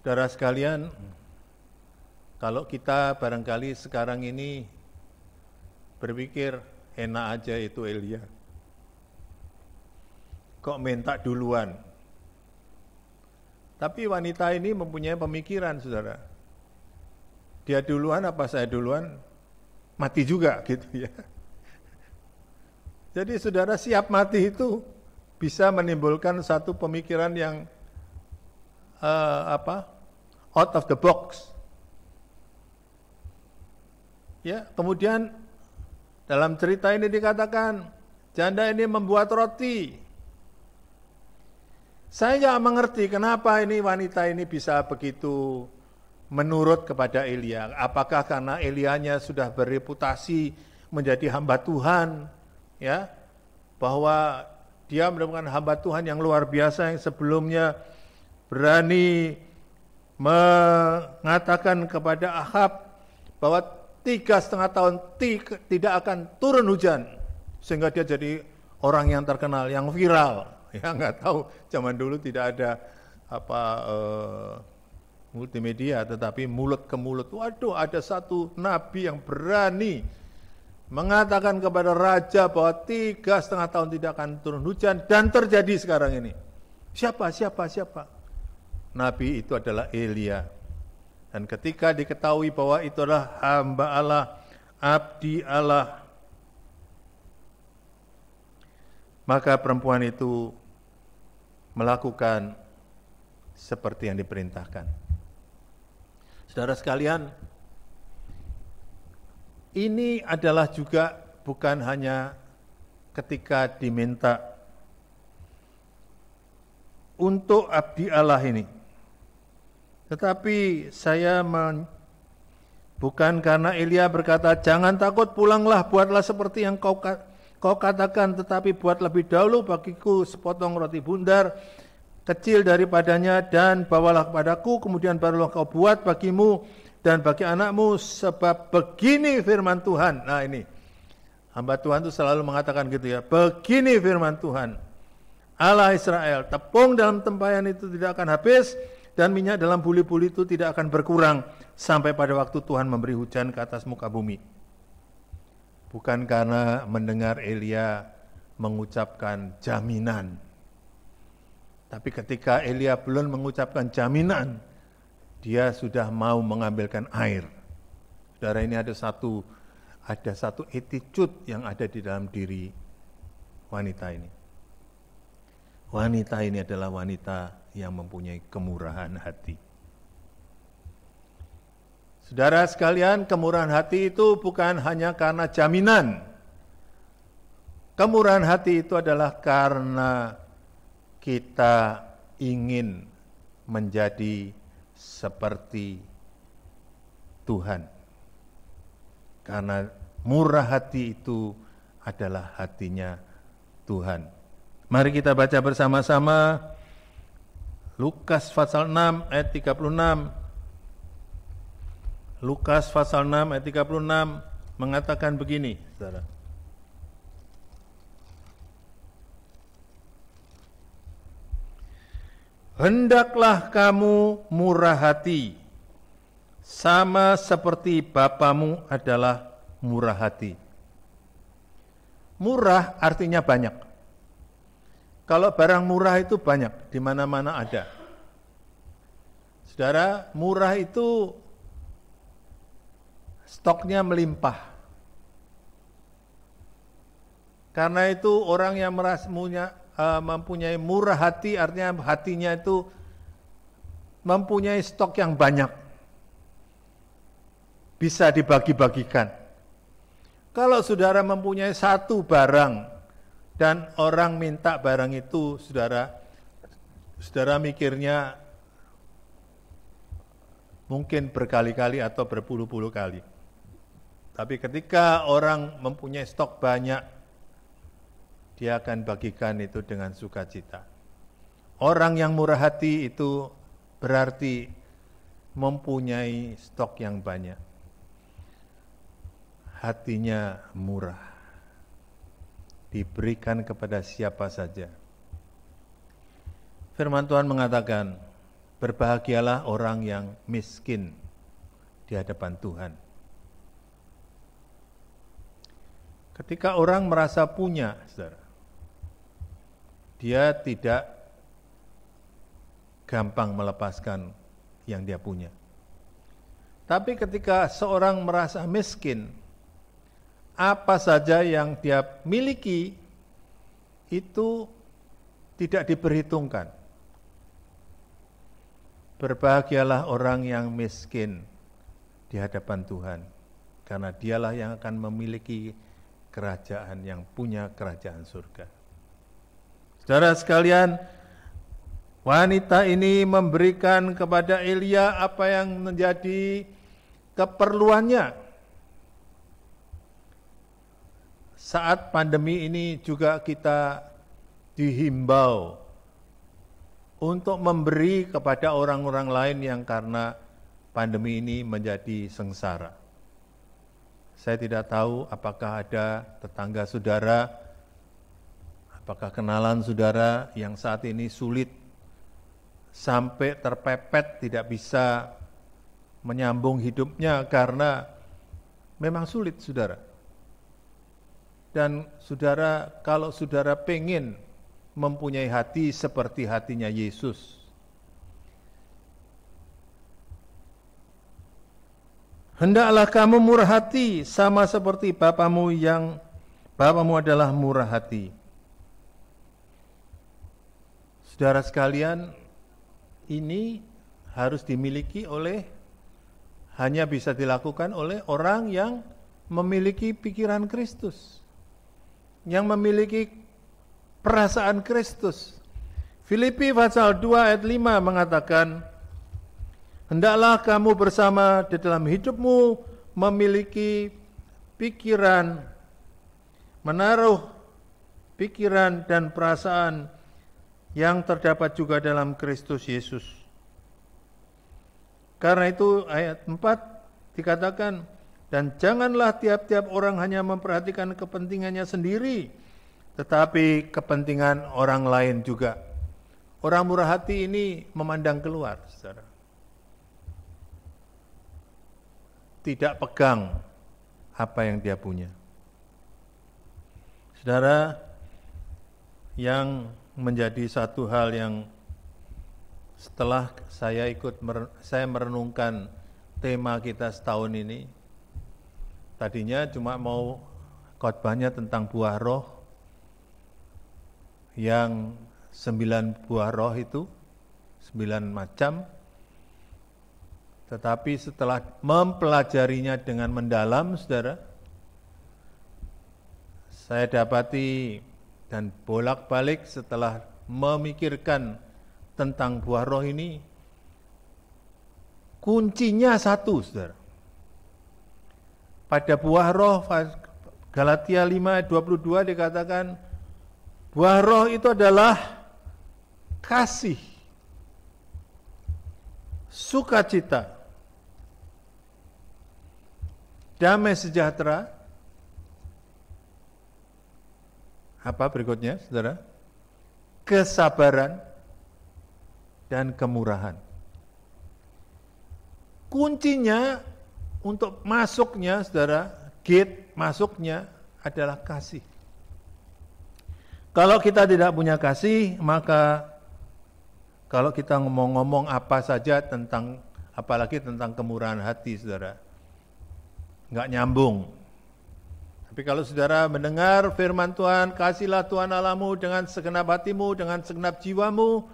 Saudara sekalian, kalau kita barangkali sekarang ini berpikir, enak aja itu Elia. Kok minta duluan? Tapi wanita ini mempunyai pemikiran, saudara. Dia duluan apa saya duluan? Mati juga gitu ya. Jadi saudara, siap mati itu bisa menimbulkan satu pemikiran yang out of the box. Ya, kemudian dalam cerita ini dikatakan janda ini membuat roti. Saya nggak mengerti kenapa ini wanita ini bisa begitu menurut kepada Elia. Apakah karena Elianya sudah bereputasi menjadi hamba Tuhan, ya, bahwa dia merupakan hamba Tuhan yang luar biasa yang sebelumnya berani mengatakan kepada Ahab bahwa 3,5 tahun tidak akan turun hujan, sehingga dia jadi orang yang terkenal, yang viral. Ya, nggak tahu, zaman dulu tidak ada multimedia, tetapi mulut ke mulut. Waduh, ada satu nabi yang berani mengatakan kepada raja bahwa 3,5 tahun tidak akan turun hujan, dan terjadi sekarang ini. Siapa? Nabi itu adalah Elia. Dan ketika diketahui bahwa itu adalah hamba Allah, abdi Allah, maka perempuan itu melakukan seperti yang diperintahkan. Saudara sekalian, ini adalah juga bukan hanya ketika diminta untuk abdi Allah ini, tetapi bukan karena Elia berkata, jangan takut, pulanglah, buatlah seperti yang kau katakan, tetapi buat lebih dahulu bagiku sepotong roti bundar kecil daripadanya dan bawalah kepadaku, kemudian barulah kau buat bagimu dan bagi anakmu, sebab begini firman Tuhan. Nah ini, hamba Tuhan itu selalu mengatakan gitu ya, begini firman Tuhan, Allah Israel, tepung dalam tempayan itu tidak akan habis, dan minyak dalam buli-buli itu tidak akan berkurang, sampai pada waktu Tuhan memberi hujan ke atas muka bumi. Bukan karena mendengar Elia mengucapkan jaminan, tapi ketika Elia belum mengucapkan jaminan, dia sudah mau mengambilkan air. Saudara, ini ada satu attitude yang ada di dalam diri wanita ini. Wanita ini adalah wanita yang mempunyai kemurahan hati. Saudara sekalian, kemurahan hati itu bukan hanya karena jaminan. Kemurahan hati itu adalah karena kita ingin menjadi seperti Tuhan. Karena murah hati itu adalah hatinya Tuhan. Mari kita baca bersama-sama Lukas pasal 6 ayat 36. Lukas pasal 6 ayat 36 mengatakan begini, saudara. Hendaklah kamu murah hati, sama seperti Bapamu adalah murah hati. Murah artinya banyak. Kalau barang murah itu banyak, di mana-mana ada. Saudara, murah itu stoknya melimpah. Karena itu orang yang mempunyai murah hati, artinya hatinya itu mempunyai stok yang banyak, bisa dibagi-bagikan. Kalau saudara mempunyai satu barang dan orang minta barang itu, saudara mikirnya mungkin berkali-kali atau berpuluh-puluh kali. Tapi ketika orang mempunyai stok banyak, dia akan bagikan itu dengan sukacita. Orang yang murah hati itu berarti mempunyai stok yang banyak. Hatinya murah, diberikan kepada siapa saja. Firman Tuhan mengatakan, berbahagialah orang yang miskin di hadapan Tuhan. Ketika orang merasa punya, saudara, dia tidak gampang melepaskan yang dia punya. Tapi ketika seorang merasa miskin, apa saja yang dia miliki itu tidak diperhitungkan. Berbahagialah orang yang miskin di hadapan Tuhan, karena dialah yang akan memiliki kerajaan, yang punya kerajaan surga. Saudara sekalian, wanita ini memberikan kepada Elia apa yang menjadi keperluannya. Saat pandemi ini juga kita dihimbau untuk memberi kepada orang-orang lain yang karena pandemi ini menjadi sengsara. Saya tidak tahu apakah ada tetangga saudara, apakah kenalan saudara yang saat ini sulit sampai terpepet, tidak bisa menyambung hidupnya karena memang sulit, saudara. Dan saudara, kalau saudara pengen mempunyai hati seperti hatinya Yesus, hendaklah kamu murah hati sama seperti Bapamu adalah murah hati. Saudara sekalian, ini harus dimiliki hanya bisa dilakukan oleh orang yang memiliki pikiran Kristus, yang memiliki perasaan Kristus. Filipi pasal 2 ayat 5 mengatakan, hendaklah kamu bersama di dalam hidupmu memiliki pikiran, menaruh pikiran dan perasaan yang terdapat juga dalam Kristus Yesus. Karena itu ayat 4 dikatakan, dan janganlah tiap-tiap orang hanya memperhatikan kepentingannya sendiri, tetapi kepentingan orang lain juga. Orang murah hati ini memandang keluar, saudara. Tidak pegang apa yang dia punya. Saudara, yang menjadi satu hal yang setelah saya merenungkan tema kita setahun ini, tadinya cuma mau khotbahnya tentang buah roh, yang 9 buah roh itu, 9 macam, tetapi setelah mempelajarinya dengan mendalam, saudara, saya dapati dan bolak-balik setelah memikirkan tentang buah roh ini, kuncinya satu, saudara. Pada buah roh, Galatia 5:22 dikatakan, buah roh itu adalah kasih, sukacita, damai sejahtera. Apa berikutnya, saudara? Kesabaran dan kemurahan. Kuncinya untuk masuknya, saudara, gate masuknya adalah kasih. Kalau kita tidak punya kasih, maka kalau kita ngomong-ngomong apa saja tentang, apalagi tentang kemurahan hati, saudara, nggak nyambung. Tapi kalau saudara mendengar firman Tuhan, kasihlah Tuhan Allahmu dengan segenap hatimu, dengan segenap jiwamu,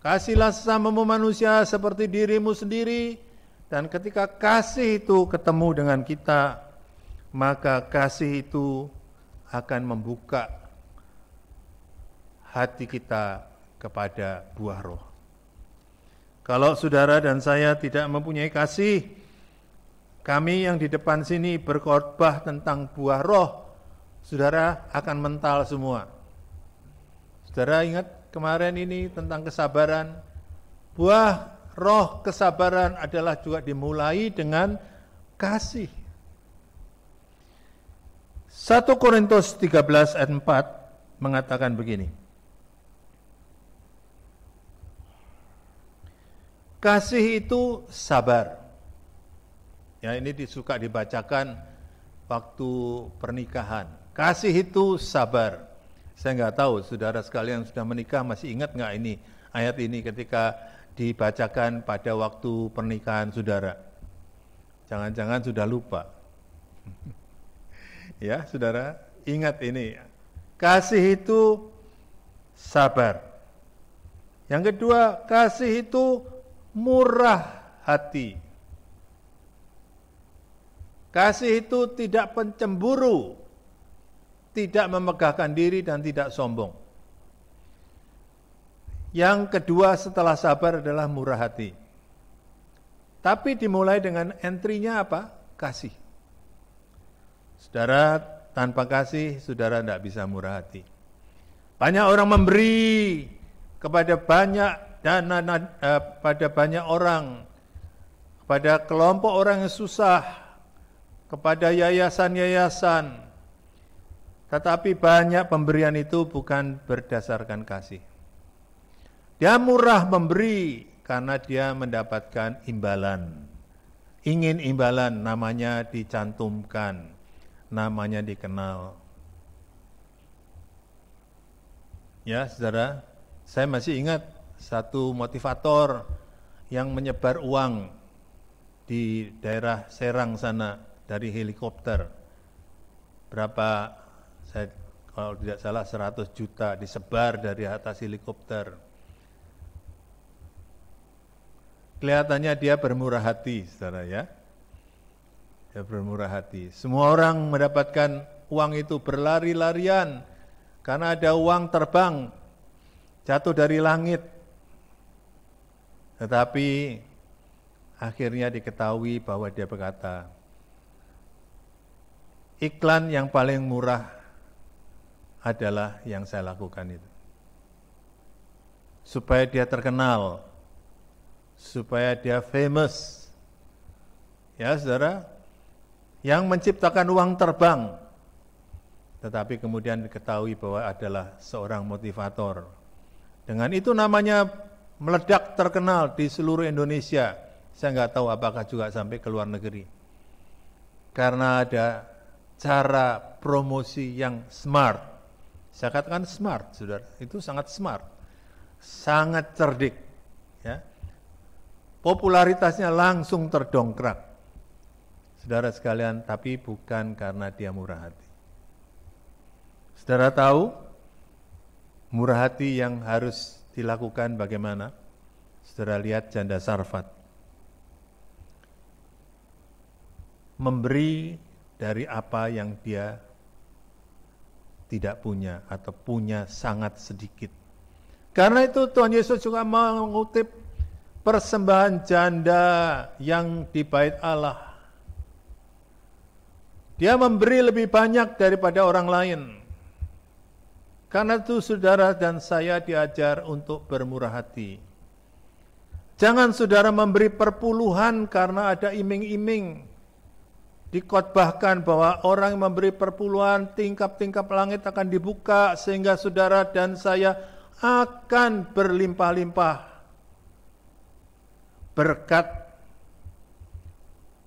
kasihlah sesamamu manusia seperti dirimu sendiri, dan ketika kasih itu ketemu dengan kita, maka kasih itu akan membuka hati kita kepada buah roh. Kalau saudara dan saya tidak mempunyai kasih, kami yang di depan sini berkhotbah tentang buah roh, saudara akan mental semua. Saudara ingat kemarin ini tentang kesabaran. Buah roh kesabaran adalah juga dimulai dengan kasih. 1 Korintus 13 ayat 4 mengatakan begini. Kasih itu sabar. Ya, ini suka dibacakan waktu pernikahan. Kasih itu sabar. Saya nggak tahu, saudara sekalian sudah menikah masih ingat nggak ini ayat ini ketika dibacakan pada waktu pernikahan saudara? Jangan-jangan sudah lupa. Ya, saudara, ingat ini. Kasih itu sabar. Yang kedua, kasih itu murah hati. Kasih itu tidak pencemburu, tidak memegahkan diri dan tidak sombong. Yang kedua setelah sabar adalah murah hati. Tapi dimulai dengan entry-nya apa? Kasih. Saudara, tanpa kasih, saudara tidak bisa murah hati. Banyak orang memberi kepada banyak dana, pada banyak orang, kepada kelompok orang yang susah, kepada yayasan-yayasan. Tetapi banyak pemberian itu bukan berdasarkan kasih. Dia murah memberi karena dia mendapatkan imbalan. Ingin imbalan, namanya dicantumkan, namanya dikenal. Ya, saudara, saya masih ingat satu motivator yang menyebar uang di daerah Serang sana dari helikopter. Berapa, saya kalau tidak salah 100 juta disebar dari atas helikopter. Kelihatannya dia bermurah hati, saudara ya. Dia bermurah hati. Semua orang mendapatkan uang itu berlari-larian karena ada uang terbang jatuh dari langit. Tetapi akhirnya diketahui bahwa dia berkata, iklan yang paling murah adalah yang saya lakukan itu. Supaya dia terkenal, supaya dia famous. Ya, saudara, yang menciptakan uang terbang, tetapi kemudian diketahui bahwa adalah seorang motivator. Dengan itu namanya meledak terkenal di seluruh Indonesia. Saya nggak tahu apakah juga sampai ke luar negeri. Karena ada cara promosi yang smart. Saya katakan smart, saudara. Itu sangat smart, sangat cerdik. Ya. Popularitasnya langsung terdongkrak. Saudara sekalian, tapi bukan karena dia murah hati. Saudara tahu, murah hati yang harus dilakukan bagaimana? Saudara lihat janda Sarfat. Memberi dari apa yang dia tidak punya atau punya sangat sedikit. Karena itu Tuhan Yesus juga mengutip persembahan janda yang di bait Allah. Dia memberi lebih banyak daripada orang lain. Karena itu saudara dan saya diajar untuk bermurah hati. Jangan saudara memberi perpuluhan karena ada iming-iming. Dikotbahkan bahwa orang yang memberi perpuluhan, tingkap-tingkap langit akan dibuka sehingga saudara dan saya akan berlimpah-limpah. Berkat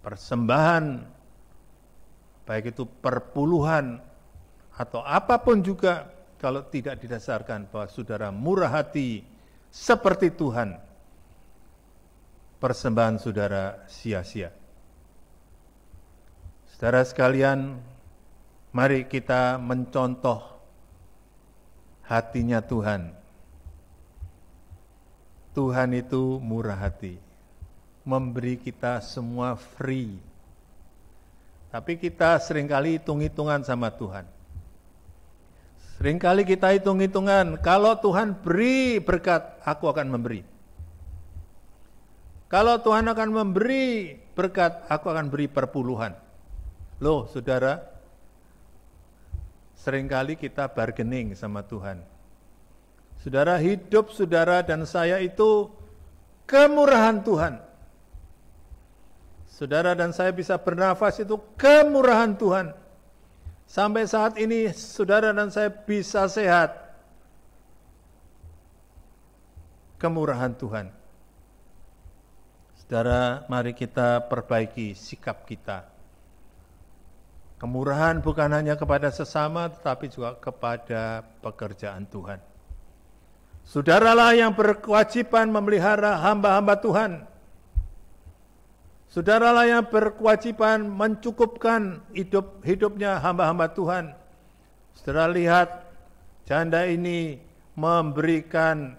persembahan, baik itu perpuluhan atau apapun juga, kalau tidak didasarkan bahwa saudara murah hati seperti Tuhan, persembahan saudara sia-sia. Saudara sekalian, mari kita mencontoh hatinya Tuhan. Tuhan itu murah hati. Memberi kita semua free. Tapi kita seringkali hitung-hitungan sama Tuhan. Seringkali kita hitung-hitungan, kalau Tuhan beri berkat, aku akan memberi. Kalau Tuhan akan memberi berkat, aku akan beri perpuluhan. Loh, saudara, seringkali kita bargaining sama Tuhan. Saudara, hidup saudara dan saya itu kemurahan Tuhan. Saudara dan saya bisa bernafas itu kemurahan Tuhan. Sampai saat ini saudara dan saya bisa sehat. Kemurahan Tuhan. Saudara, mari kita perbaiki sikap kita. Kemurahan bukan hanya kepada sesama, tetapi juga kepada pekerjaan Tuhan. Saudaralah yang berkewajiban memelihara hamba-hamba Tuhan. Saudaralah yang berkewajiban mencukupkan hidupnya hamba-hamba Tuhan. Saudara lihat, janda ini memberikan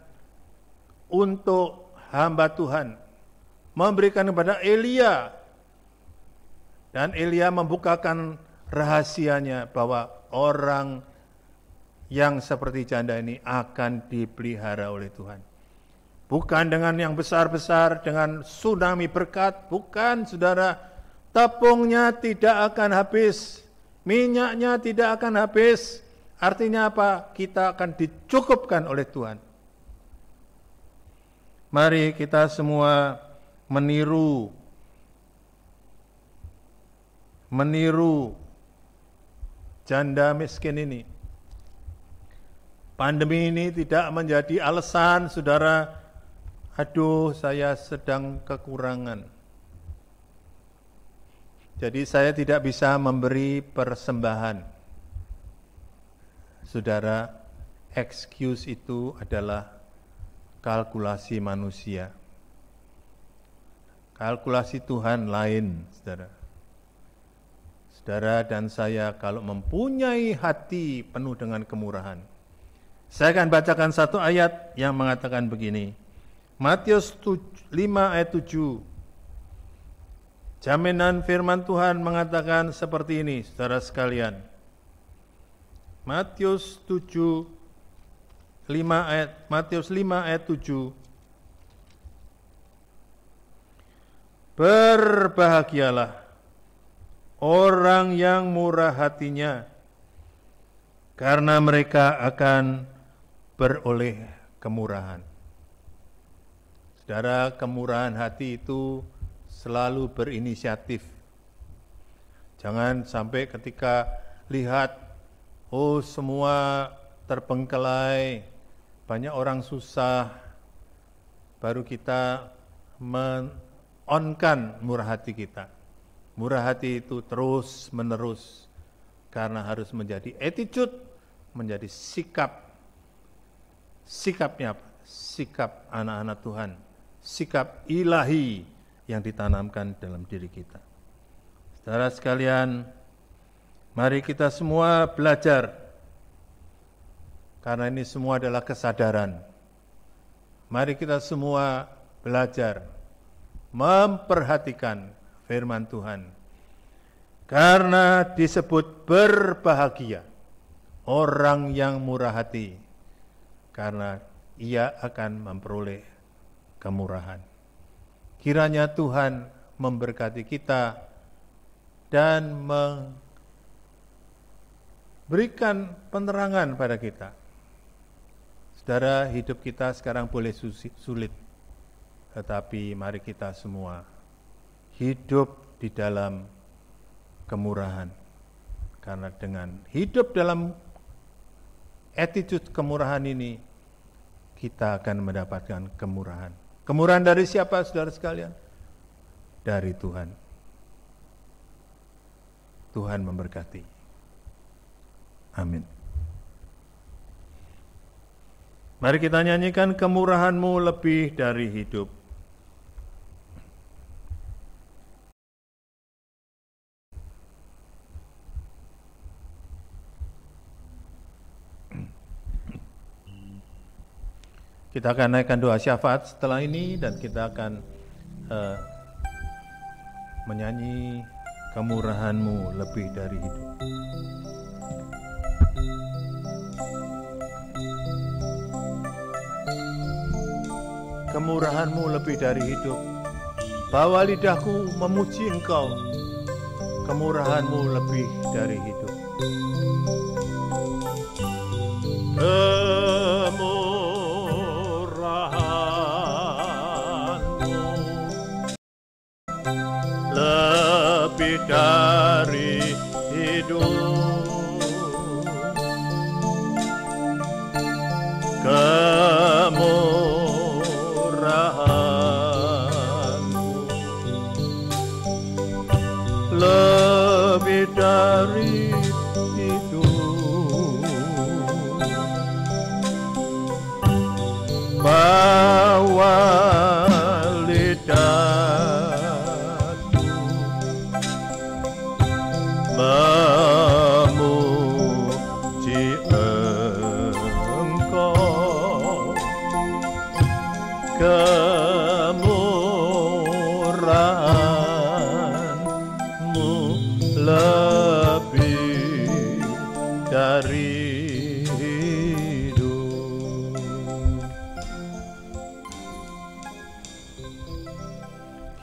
untuk hamba Tuhan, memberikan kepada Elia, dan Elia membukakan rahasianya bahwa orang yang seperti janda ini akan dipelihara oleh Tuhan. Bukan dengan yang besar-besar, dengan tsunami berkat, bukan, saudara. Tepungnya tidak akan habis, minyaknya tidak akan habis. Artinya apa? Kita akan dicukupkan oleh Tuhan. Mari kita semua meniru janda miskin ini. Pandemi ini tidak menjadi alasan, saudara, aduh saya sedang kekurangan, jadi saya tidak bisa memberi persembahan. Saudara, excuse itu adalah kalkulasi manusia. Kalkulasi Tuhan lain, saudara. Saudara dan saya kalau mempunyai hati penuh dengan kemurahan. Saya akan bacakan satu ayat yang mengatakan begini. Matius 5 ayat 7. Jaminan firman Tuhan mengatakan seperti ini, saudara sekalian. Matius 5 ayat 7. Berbahagialah orang yang murah hatinya, karena mereka akan beroleh kemurahan. Saudara, kemurahan hati itu selalu berinisiatif. Jangan sampai ketika lihat, oh semua terbengkelai, banyak orang susah, baru kita men-on-kan murah hati kita. Murah hati itu terus menerus, karena harus menjadi attitude, menjadi sikap. Sikapnya apa? Sikap anak-anak Tuhan, sikap ilahi yang ditanamkan dalam diri kita. Saudara sekalian, mari kita semua belajar, karena ini semua adalah kesadaran. Mari kita semua belajar memperhatikan firman Tuhan, karena disebut berbahagia orang yang murah hati, karena ia akan memperoleh kemurahan. Kiranya Tuhan memberkati kita dan memberikan penerangan pada kita. Saudara, hidup kita sekarang boleh sulit, tetapi mari kita semua hidup di dalam kemurahan. Karena dengan hidup dalam attitude kemurahan ini, kita akan mendapatkan kemurahan. Kemurahan dari siapa, saudara sekalian? Dari Tuhan. Tuhan memberkati. Amin. Mari kita nyanyikan kemurahan-Mu lebih dari hidup. Kita akan naikkan doa syafaat setelah ini, dan kita akan menyanyi kemurahan-Mu lebih dari hidup. Kemurahan-Mu lebih dari hidup. Bawa lidahku memuji Engkau. Kemurahan-Mu lebih dari hidup. Lebih dari hidup, kemurahan-Mu lebih dari hidup. Bawa memuji Engkau.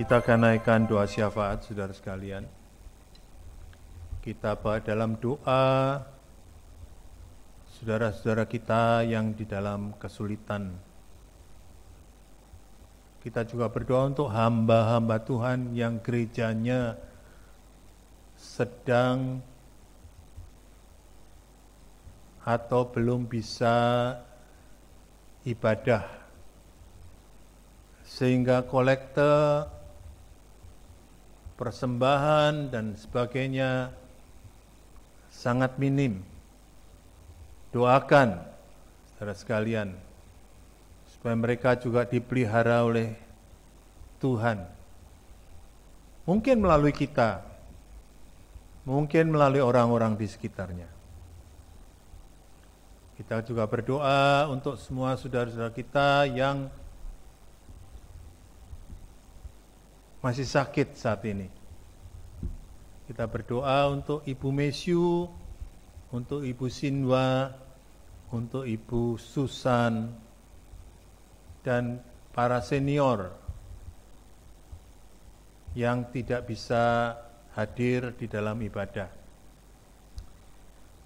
Kita akan naikkan doa syafaat, saudara sekalian. Kita bawa dalam doa saudara-saudara kita yang di dalam kesulitan. Kita juga berdoa untuk hamba-hamba Tuhan yang gerejanya sedang atau belum bisa ibadah, sehingga kolekte, persembahan dan sebagainya sangat minim. Doakan, saudara sekalian, supaya mereka juga dipelihara oleh Tuhan. Mungkin melalui kita, mungkin melalui orang-orang di sekitarnya. Kita juga berdoa untuk semua saudara-saudara kita yang masih sakit saat ini. Kita berdoa untuk Ibu Mesyu, untuk Ibu Sinwa, untuk Ibu Susan, dan para senior yang tidak bisa hadir di dalam ibadah.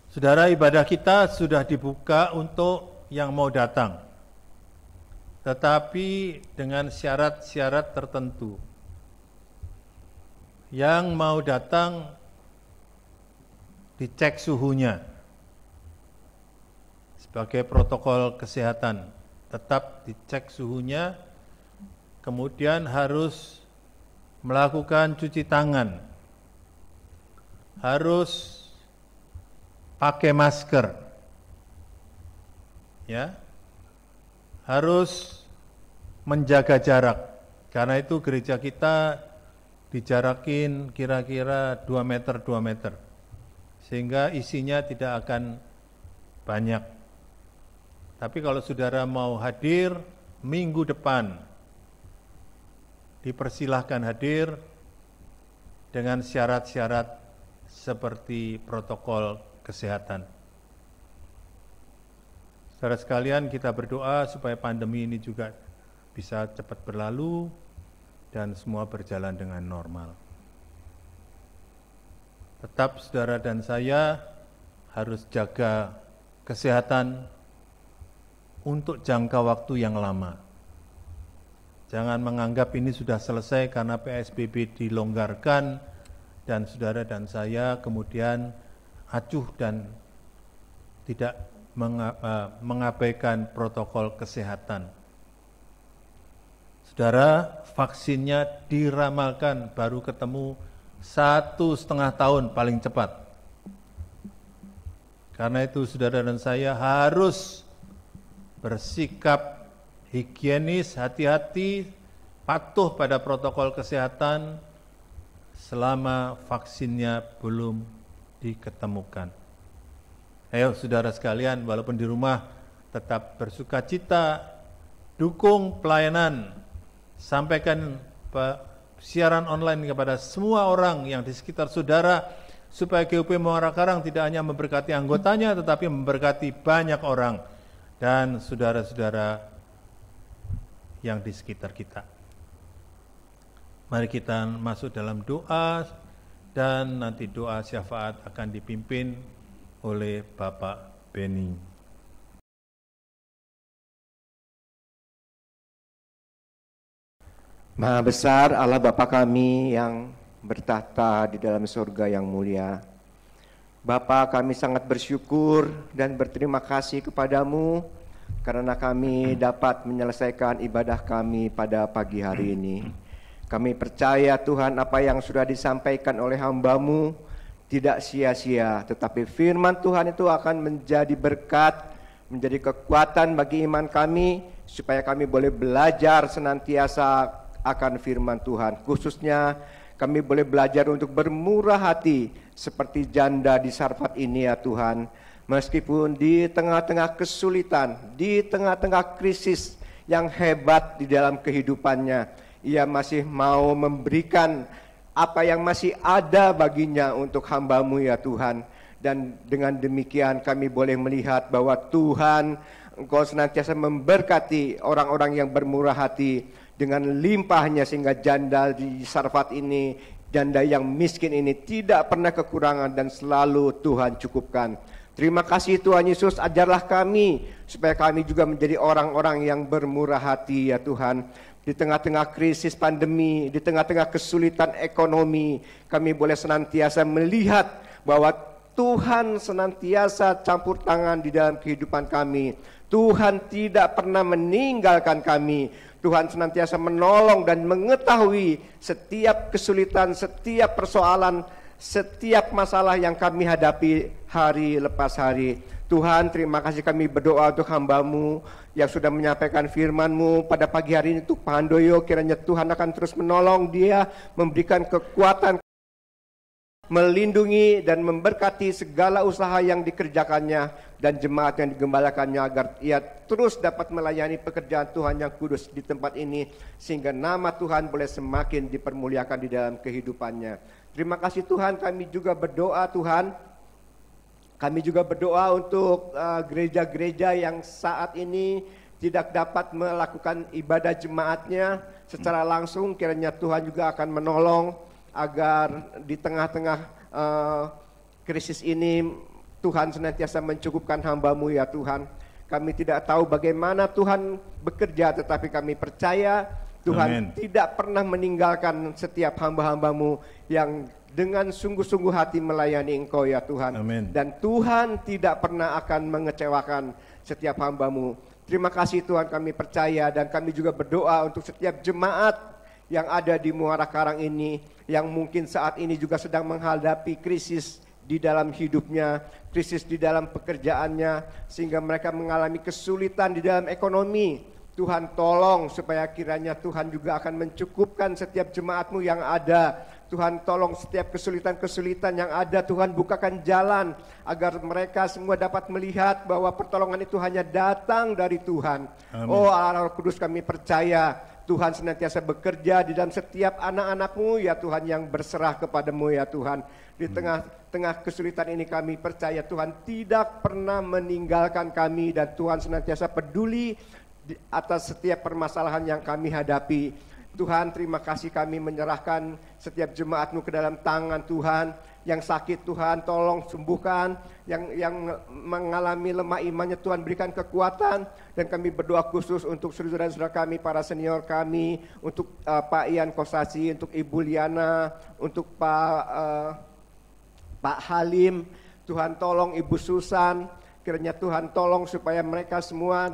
Saudara, ibadah kita sudah dibuka untuk yang mau datang, tetapi dengan syarat-syarat tertentu. Yang mau datang dicek suhunya sebagai protokol kesehatan, tetap dicek suhunya, kemudian harus melakukan cuci tangan, harus pakai masker, ya, harus menjaga jarak. Karena itu gereja kita dijarakin kira-kira 2 meter, sehingga isinya tidak akan banyak. Tapi kalau saudara mau hadir minggu depan, dipersilahkan hadir dengan syarat-syarat seperti protokol kesehatan. Saudara sekalian, kita berdoa supaya pandemi ini juga bisa cepat berlalu dan semua berjalan dengan normal. Tetap saudara dan saya harus jaga kesehatan untuk jangka waktu yang lama. Jangan menganggap ini sudah selesai karena PSBB dilonggarkan dan saudara dan saya kemudian acuh dan tidak mengabaikan protokol kesehatan. Saudara, vaksinnya diramalkan baru ketemu 1,5 tahun paling cepat. Karena itu saudara dan saya harus bersikap higienis, hati-hati, patuh pada protokol kesehatan selama vaksinnya belum diketemukan. Ayo saudara sekalian, walaupun di rumah tetap bersukacita, dukung pelayanan, sampaikan siaran online kepada semua orang yang di sekitar saudara, supaya GUP Muara Karang tidak hanya memberkati anggotanya, tetapi memberkati banyak orang dan saudara-saudara yang di sekitar kita. Mari kita masuk dalam doa, dan nanti doa syafaat akan dipimpin oleh Bapak Beni. Maha besar Allah Bapa kami yang bertahta di dalam surga yang mulia. Bapa, kami sangat bersyukur dan berterima kasih kepadamu karena kami dapat menyelesaikan ibadah kami pada pagi hari ini. Kami percaya Tuhan apa yang sudah disampaikan oleh hamba-Mu tidak sia-sia, tetapi firman Tuhan itu akan menjadi berkat, menjadi kekuatan bagi iman kami, supaya kami boleh belajar senantiasa akan firman Tuhan. Khususnya kami boleh belajar untuk bermurah hati seperti janda di Sarfat ini ya Tuhan. Meskipun di tengah-tengah kesulitan, di tengah-tengah krisis yang hebat di dalam kehidupannya, ia masih mau memberikan apa yang masih ada baginya untuk hamba-Mu ya Tuhan. Dan dengan demikian kami boleh melihat bahwa Tuhan, Engkau senantiasa memberkati orang-orang yang bermurah hati, dengan limpahnya sehingga janda di Sarfat ini, janda yang miskin ini tidak pernah kekurangan dan selalu Tuhan cukupkan. Terima kasih Tuhan Yesus, ajarlah kami supaya kami juga menjadi orang-orang yang bermurah hati ya Tuhan. Di tengah-tengah krisis pandemi, di tengah-tengah kesulitan ekonomi, kami boleh senantiasa melihat bahwa Tuhan senantiasa campur tangan di dalam kehidupan kami. Tuhan tidak pernah meninggalkan kami. Tuhan senantiasa menolong dan mengetahui setiap kesulitan, setiap persoalan, setiap masalah yang kami hadapi hari lepas hari. Tuhan, terima kasih, kami berdoa untuk hamba-Mu yang sudah menyampaikan firman-Mu pada pagi hari ini untuk Pak Handoyo. Kiranya Tuhan akan terus menolong dia, memberikan kekuatan, melindungi dan memberkati segala usaha yang dikerjakannya dan jemaat yang digembalakannya, agar ia terus dapat melayani pekerjaan Tuhan yang kudus di tempat ini, sehingga nama Tuhan boleh semakin dipermuliakan di dalam kehidupannya. Terima kasih Tuhan, kami juga berdoa Tuhan, kami juga berdoa untuk gereja-gereja yang saat ini tidak dapat melakukan ibadah jemaatnya secara langsung. Kiranya Tuhan juga akan menolong agar di tengah-tengah krisis ini Tuhan senantiasa mencukupkan hamba-Mu ya Tuhan. Kami tidak tahu bagaimana Tuhan bekerja, tetapi kami percaya Tuhan tidak pernah meninggalkan setiap hamba-hamba-Mu yang dengan sungguh-sungguh hati melayani Engkau ya Tuhan. Dan Tuhan tidak pernah akan mengecewakan setiap hamba-Mu. Terima kasih Tuhan, kami percaya dan kami juga berdoa untuk setiap jemaat yang ada di Muara Karang ini, yang mungkin saat ini juga sedang menghadapi krisis di dalam hidupnya, krisis di dalam pekerjaannya, sehingga mereka mengalami kesulitan di dalam ekonomi. Tuhan tolong supaya kiranya Tuhan juga akan mencukupkan setiap jemaat-Mu yang ada. Tuhan tolong setiap kesulitan-kesulitan yang ada, Tuhan bukakan jalan agar mereka semua dapat melihat bahwa pertolongan itu hanya datang dari Tuhan. Amin. Oh Allah Roh Kudus, kami percaya Tuhan senantiasa bekerja di dalam setiap anak-anak-Mu ya Tuhan yang berserah kepada-Mu ya Tuhan. Di tengah kesulitan ini kami percaya Tuhan tidak pernah meninggalkan kami dan Tuhan senantiasa peduli atas setiap permasalahan yang kami hadapi. Tuhan, terima kasih, kami menyerahkan setiap jemaat-Mu ke dalam tangan Tuhan. Yang sakit Tuhan tolong sembuhkan, yang mengalami lemah imannya Tuhan berikan kekuatan. Dan kami berdoa khusus untuk saudara-saudara kami, para senior kami, untuk Pak Ian Kosasi, untuk Ibu Liana, untuk Pak Halim. Tuhan tolong Ibu Susan, kiranya Tuhan tolong supaya mereka semua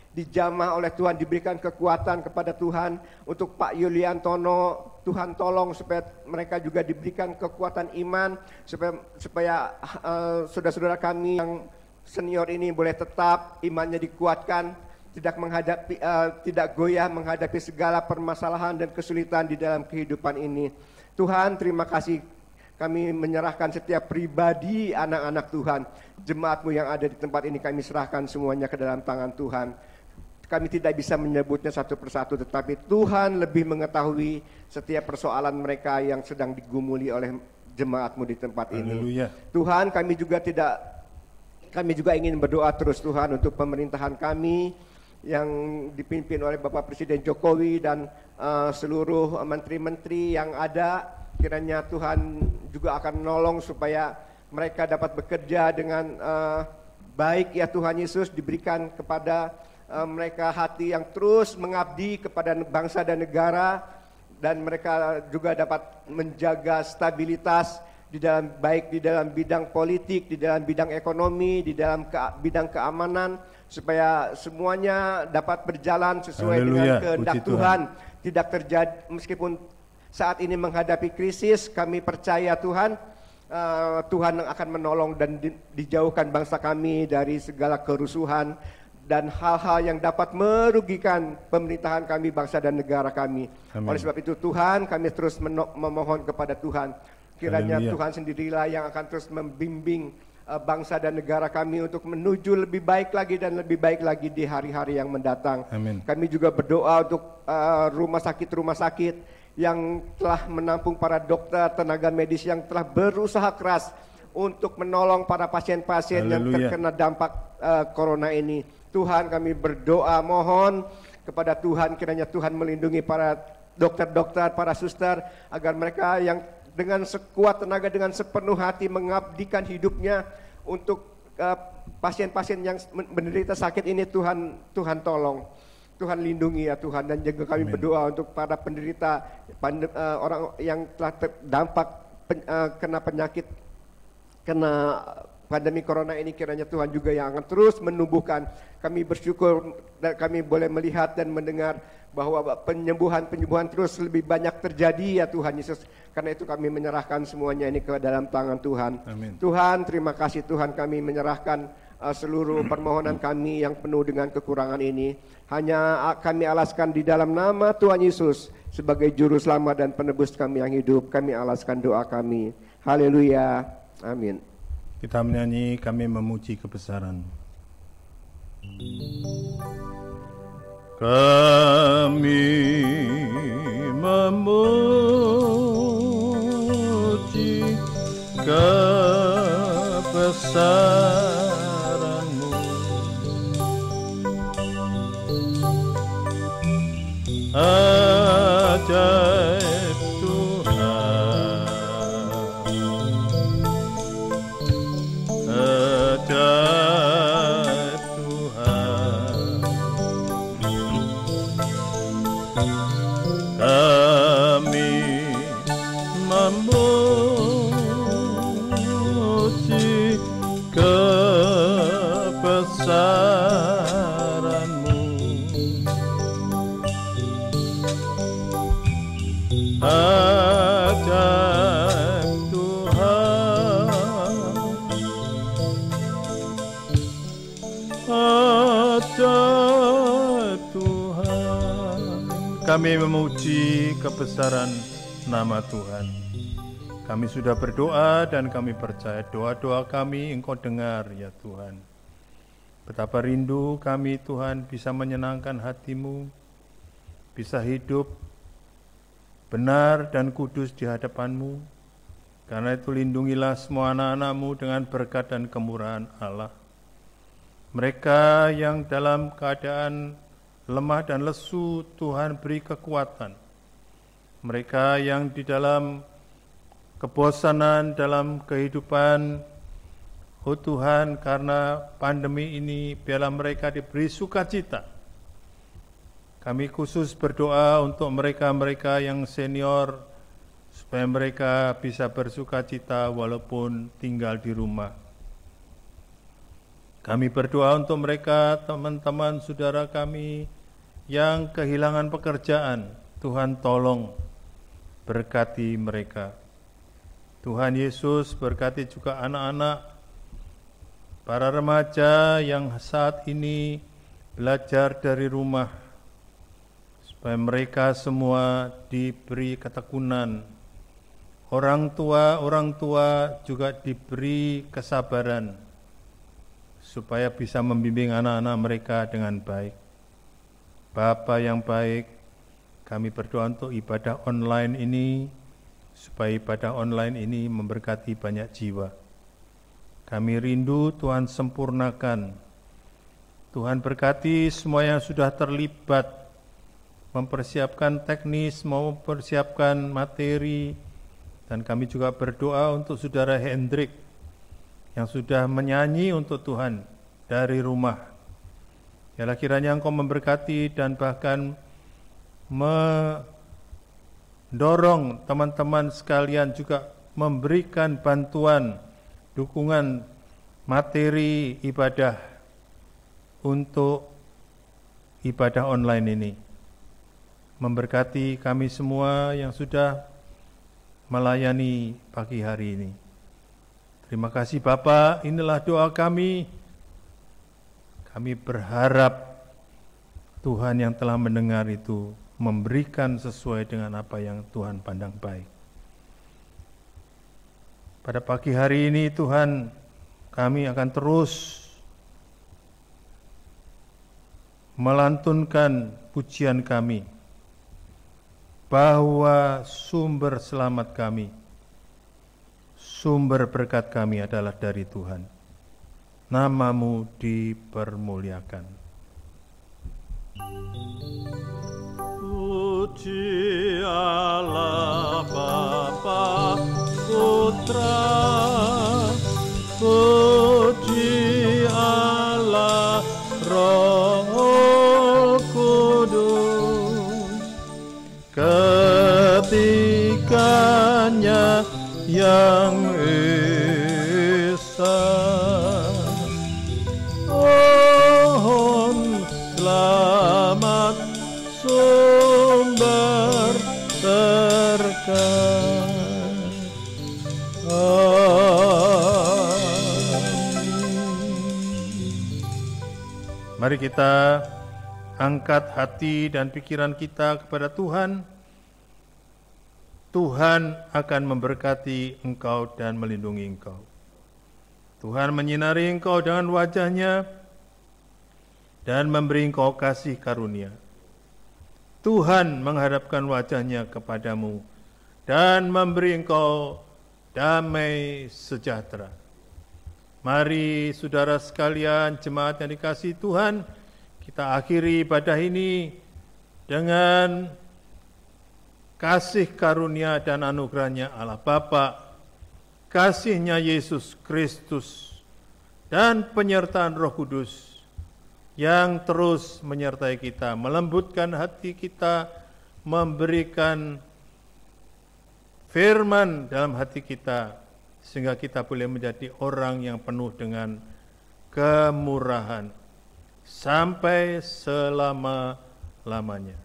dijamah oleh Tuhan, diberikan kekuatan kepada Tuhan. Untuk Pak Yuliantono, Tuhan tolong supaya mereka juga diberikan kekuatan iman, supaya saudara-saudara kami yang senior ini boleh tetap imannya dikuatkan, tidak goyah menghadapi segala permasalahan dan kesulitan di dalam kehidupan ini. Tuhan, terima kasih, kami menyerahkan setiap pribadi anak-anak Tuhan, jemaat-Mu yang ada di tempat ini, kami serahkan semuanya ke dalam tangan Tuhan. Kami tidak bisa menyebutnya satu persatu, tetapi Tuhan lebih mengetahui setiap persoalan mereka yang sedang digumuli oleh jemaat-Mu di tempat ini. Haleluya. Tuhan, kami juga ingin berdoa terus Tuhan untuk pemerintahan kami yang dipimpin oleh Bapak Presiden Jokowi dan seluruh menteri-menteri yang ada. Kiranya Tuhan juga akan menolong supaya mereka dapat bekerja dengan baik ya Tuhan Yesus, diberikan kepada mereka hati yang terus mengabdi kepada bangsa dan negara, dan mereka juga dapat menjaga stabilitas di dalam, baik di dalam bidang politik, di dalam bidang ekonomi, di dalam bidang keamanan, supaya semuanya dapat berjalan sesuai dengan kehendak Tuhan. Tidak terjadi, meskipun saat ini menghadapi krisis, kami percaya Tuhan, Tuhan akan menolong dan dijauhkan bangsa kami dari segala kerusuhan dan hal-hal yang dapat merugikan pemerintahan kami, bangsa dan negara kami. Amin. Oleh sebab itu Tuhan, kami terus memohon kepada Tuhan, kiranya Tuhan sendirilah yang akan terus membimbing bangsa dan negara kami untuk menuju lebih baik lagi dan lebih baik lagi di hari-hari yang mendatang. Amin. Kami juga berdoa untuk rumah sakit yang telah menampung para dokter, tenaga medis yang telah berusaha keras untuk menolong para pasien-pasien yang terkena dampak corona ini. Tuhan, kami berdoa, mohon kepada Tuhan, kiranya Tuhan melindungi para dokter-dokter, para suster, agar mereka yang dengan sekuat tenaga, dengan sepenuh hati mengabdikan hidupnya untuk pasien-pasien yang menderita sakit ini. Tuhan tolong, Tuhan lindungi ya Tuhan. Dan juga kami berdoa untuk para penderita, orang yang telah terdampak kena penyakit, kena pandemi corona ini, kiranya Tuhan juga yang akan terus menumbuhkan. Kami bersyukur dan kami boleh melihat dan mendengar bahwa penyembuhan terus lebih banyak terjadi ya Tuhan Yesus. Karena itu kami menyerahkan semuanya ini ke dalam tangan Tuhan. Amin. Tuhan, terima kasih Tuhan, kami menyerahkan seluruh permohonan kami yang penuh dengan kekurangan ini. Hanya kami alaskan di dalam nama Tuhan Yesus sebagai juru selamat dan penebus kami yang hidup. Kami alaskan doa kami. Haleluya. Amin. Kita menyanyi, kami memuji kebesaran. Kami memuji kebesaran-Mu, ajaib Tuhan, ajaib Tuhan. Kami memuji kebesaran-Mu, ajaib Tuhan, ajaib Tuhan. Kami memuji kebesaran nama Tuhan. Kami sudah berdoa dan kami percaya doa-doa kami Engkau dengar ya Tuhan. Betapa rindu kami Tuhan bisa menyenangkan hati-Mu, bisa hidup benar dan kudus di hadapan-Mu. Karena itu lindungilah semua anak-anak-Mu dengan berkat dan kemurahan Allah. Mereka yang dalam keadaan lemah dan lesu, Tuhan beri kekuatan. Mereka yang di dalam kebosanan dalam kehidupan, oh Tuhan, karena pandemi ini, biarlah mereka diberi sukacita. Kami khusus berdoa untuk mereka-mereka yang senior, supaya mereka bisa bersukacita walaupun tinggal di rumah. Kami berdoa untuk mereka, teman-teman saudara kami yang kehilangan pekerjaan. Tuhan tolong berkati mereka. Tuhan Yesus berkati juga anak-anak, para remaja yang saat ini belajar dari rumah, supaya mereka semua diberi ketekunan. Orang tua juga diberi kesabaran, supaya bisa membimbing anak-anak mereka dengan baik. Bapa yang baik, kami berdoa untuk ibadah online ini, supaya ibadah online ini memberkati banyak jiwa. Kami rindu Tuhan sempurnakan. Tuhan berkati semua yang sudah terlibat, mempersiapkan teknis, mempersiapkan materi, dan kami juga berdoa untuk Saudara Hendrik yang sudah menyanyi untuk Tuhan dari rumah. Yalah kiranya Engkau memberkati dan bahkan mendorong teman-teman sekalian juga memberikan bantuan, dukungan materi ibadah untuk ibadah online ini. Memberkati kami semua yang sudah melayani pagi hari ini. Terima kasih Bapa, inilah doa kami. Kami berharap Tuhan yang telah mendengar itu memberikan sesuai dengan apa yang Tuhan pandang baik. Pada pagi hari ini Tuhan, kami akan terus melantunkan pujian kami bahwa sumber selamat kami, sumber berkat kami adalah dari Tuhan. Nama-Mu dipermuliakan. Puji Allah Bapa Putra, puji Allah Roh Kudus, ketiganya yang esa. Mohon selamat sumber berkat. Mari kita angkat hati dan pikiran kita kepada Tuhan. Tuhan akan memberkati engkau dan melindungi engkau. Tuhan menyinari engkau dengan wajah-Nya dan memberi engkau kasih karunia. Tuhan menghadapkan wajah-Nya kepadamu dan memberi engkau damai sejahtera. Mari saudara sekalian, jemaat yang dikasihi Tuhan, kita akhiri ibadah ini dengan kasih karunia dan anugerahnya Allah Bapa, kasih-Nya Yesus Kristus, dan penyertaan Roh Kudus yang terus menyertai kita, melembutkan hati kita, memberikan firman dalam hati kita, sehingga kita boleh menjadi orang yang penuh dengan kemurahan sampai selama-lamanya.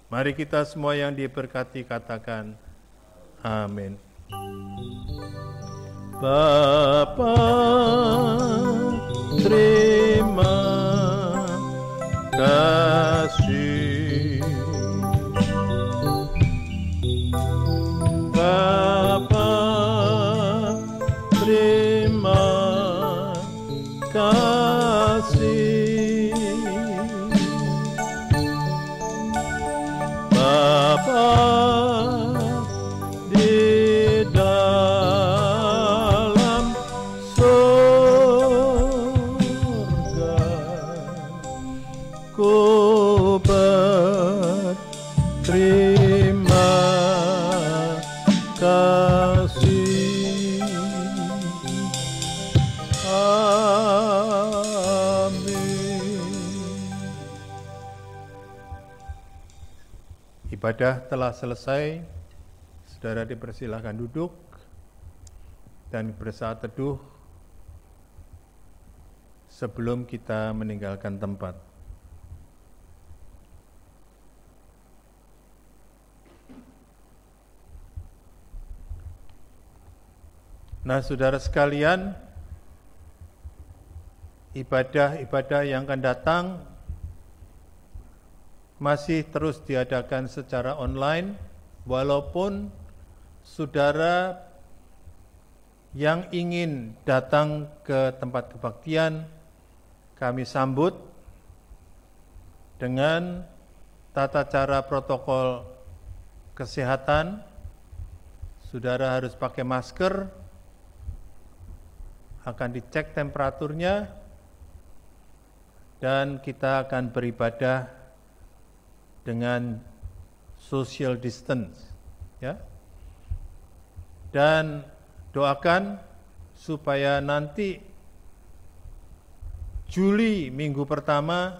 Mari kita semua yang diberkati katakan amin. Bapa, terima kasih. Bapa, terima kasih. Bapa di dalam surga, ku berterima kasih. Ibadah telah selesai. Saudara dipersilahkan duduk dan bersaat teduh sebelum kita meninggalkan tempat. Nah, saudara sekalian, ibadah-ibadah yang akan datang masih terus diadakan secara online, walaupun saudara yang ingin datang ke tempat kebaktian, kami sambut dengan tata cara protokol kesehatan. Saudara harus pakai masker, akan dicek temperaturnya, dan kita akan beribadah dengan social distance, ya. Dan doakan supaya nanti Juli minggu pertama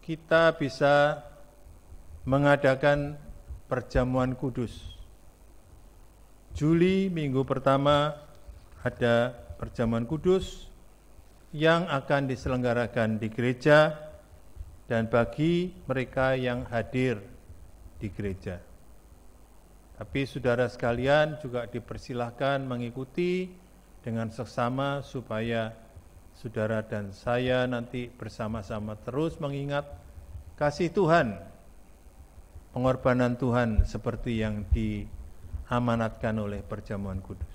kita bisa mengadakan perjamuan kudus. Juli minggu pertama ada perjamuan kudus yang akan diselenggarakan di gereja dan bagi mereka yang hadir di gereja. Tapi saudara sekalian juga dipersilahkan mengikuti dengan seksama supaya saudara dan saya nanti bersama-sama terus mengingat kasih Tuhan, pengorbanan Tuhan seperti yang diamanatkan oleh perjamuan kudus.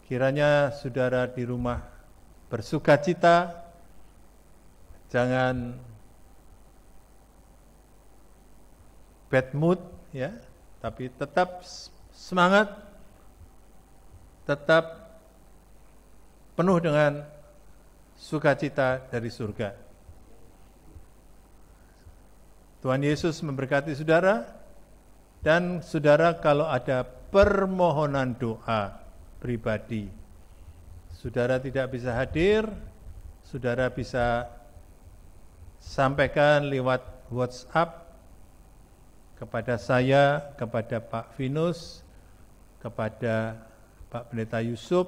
Kiranya saudara di rumah bersukacita, jangan bad mood, ya, tapi tetap semangat, tetap penuh dengan sukacita dari surga. Tuhan Yesus memberkati saudara, dan saudara kalau ada permohonan doa pribadi, saudara tidak bisa hadir, saudara bisa sampaikan lewat WhatsApp kepada saya, kepada Pak Vinus, kepada Pak Pendeta Yusuf,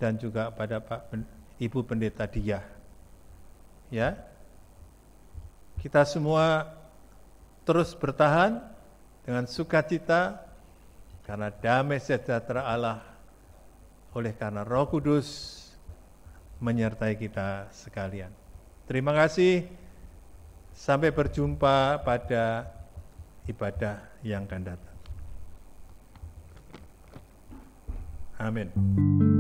dan juga pada Ibu Pendeta Diah. Ya, kita semua terus bertahan dengan sukacita karena damai sejahtera Allah oleh karena Roh Kudus menyertai kita sekalian. Terima kasih. Sampai berjumpa pada ibadah yang akan datang. Amin.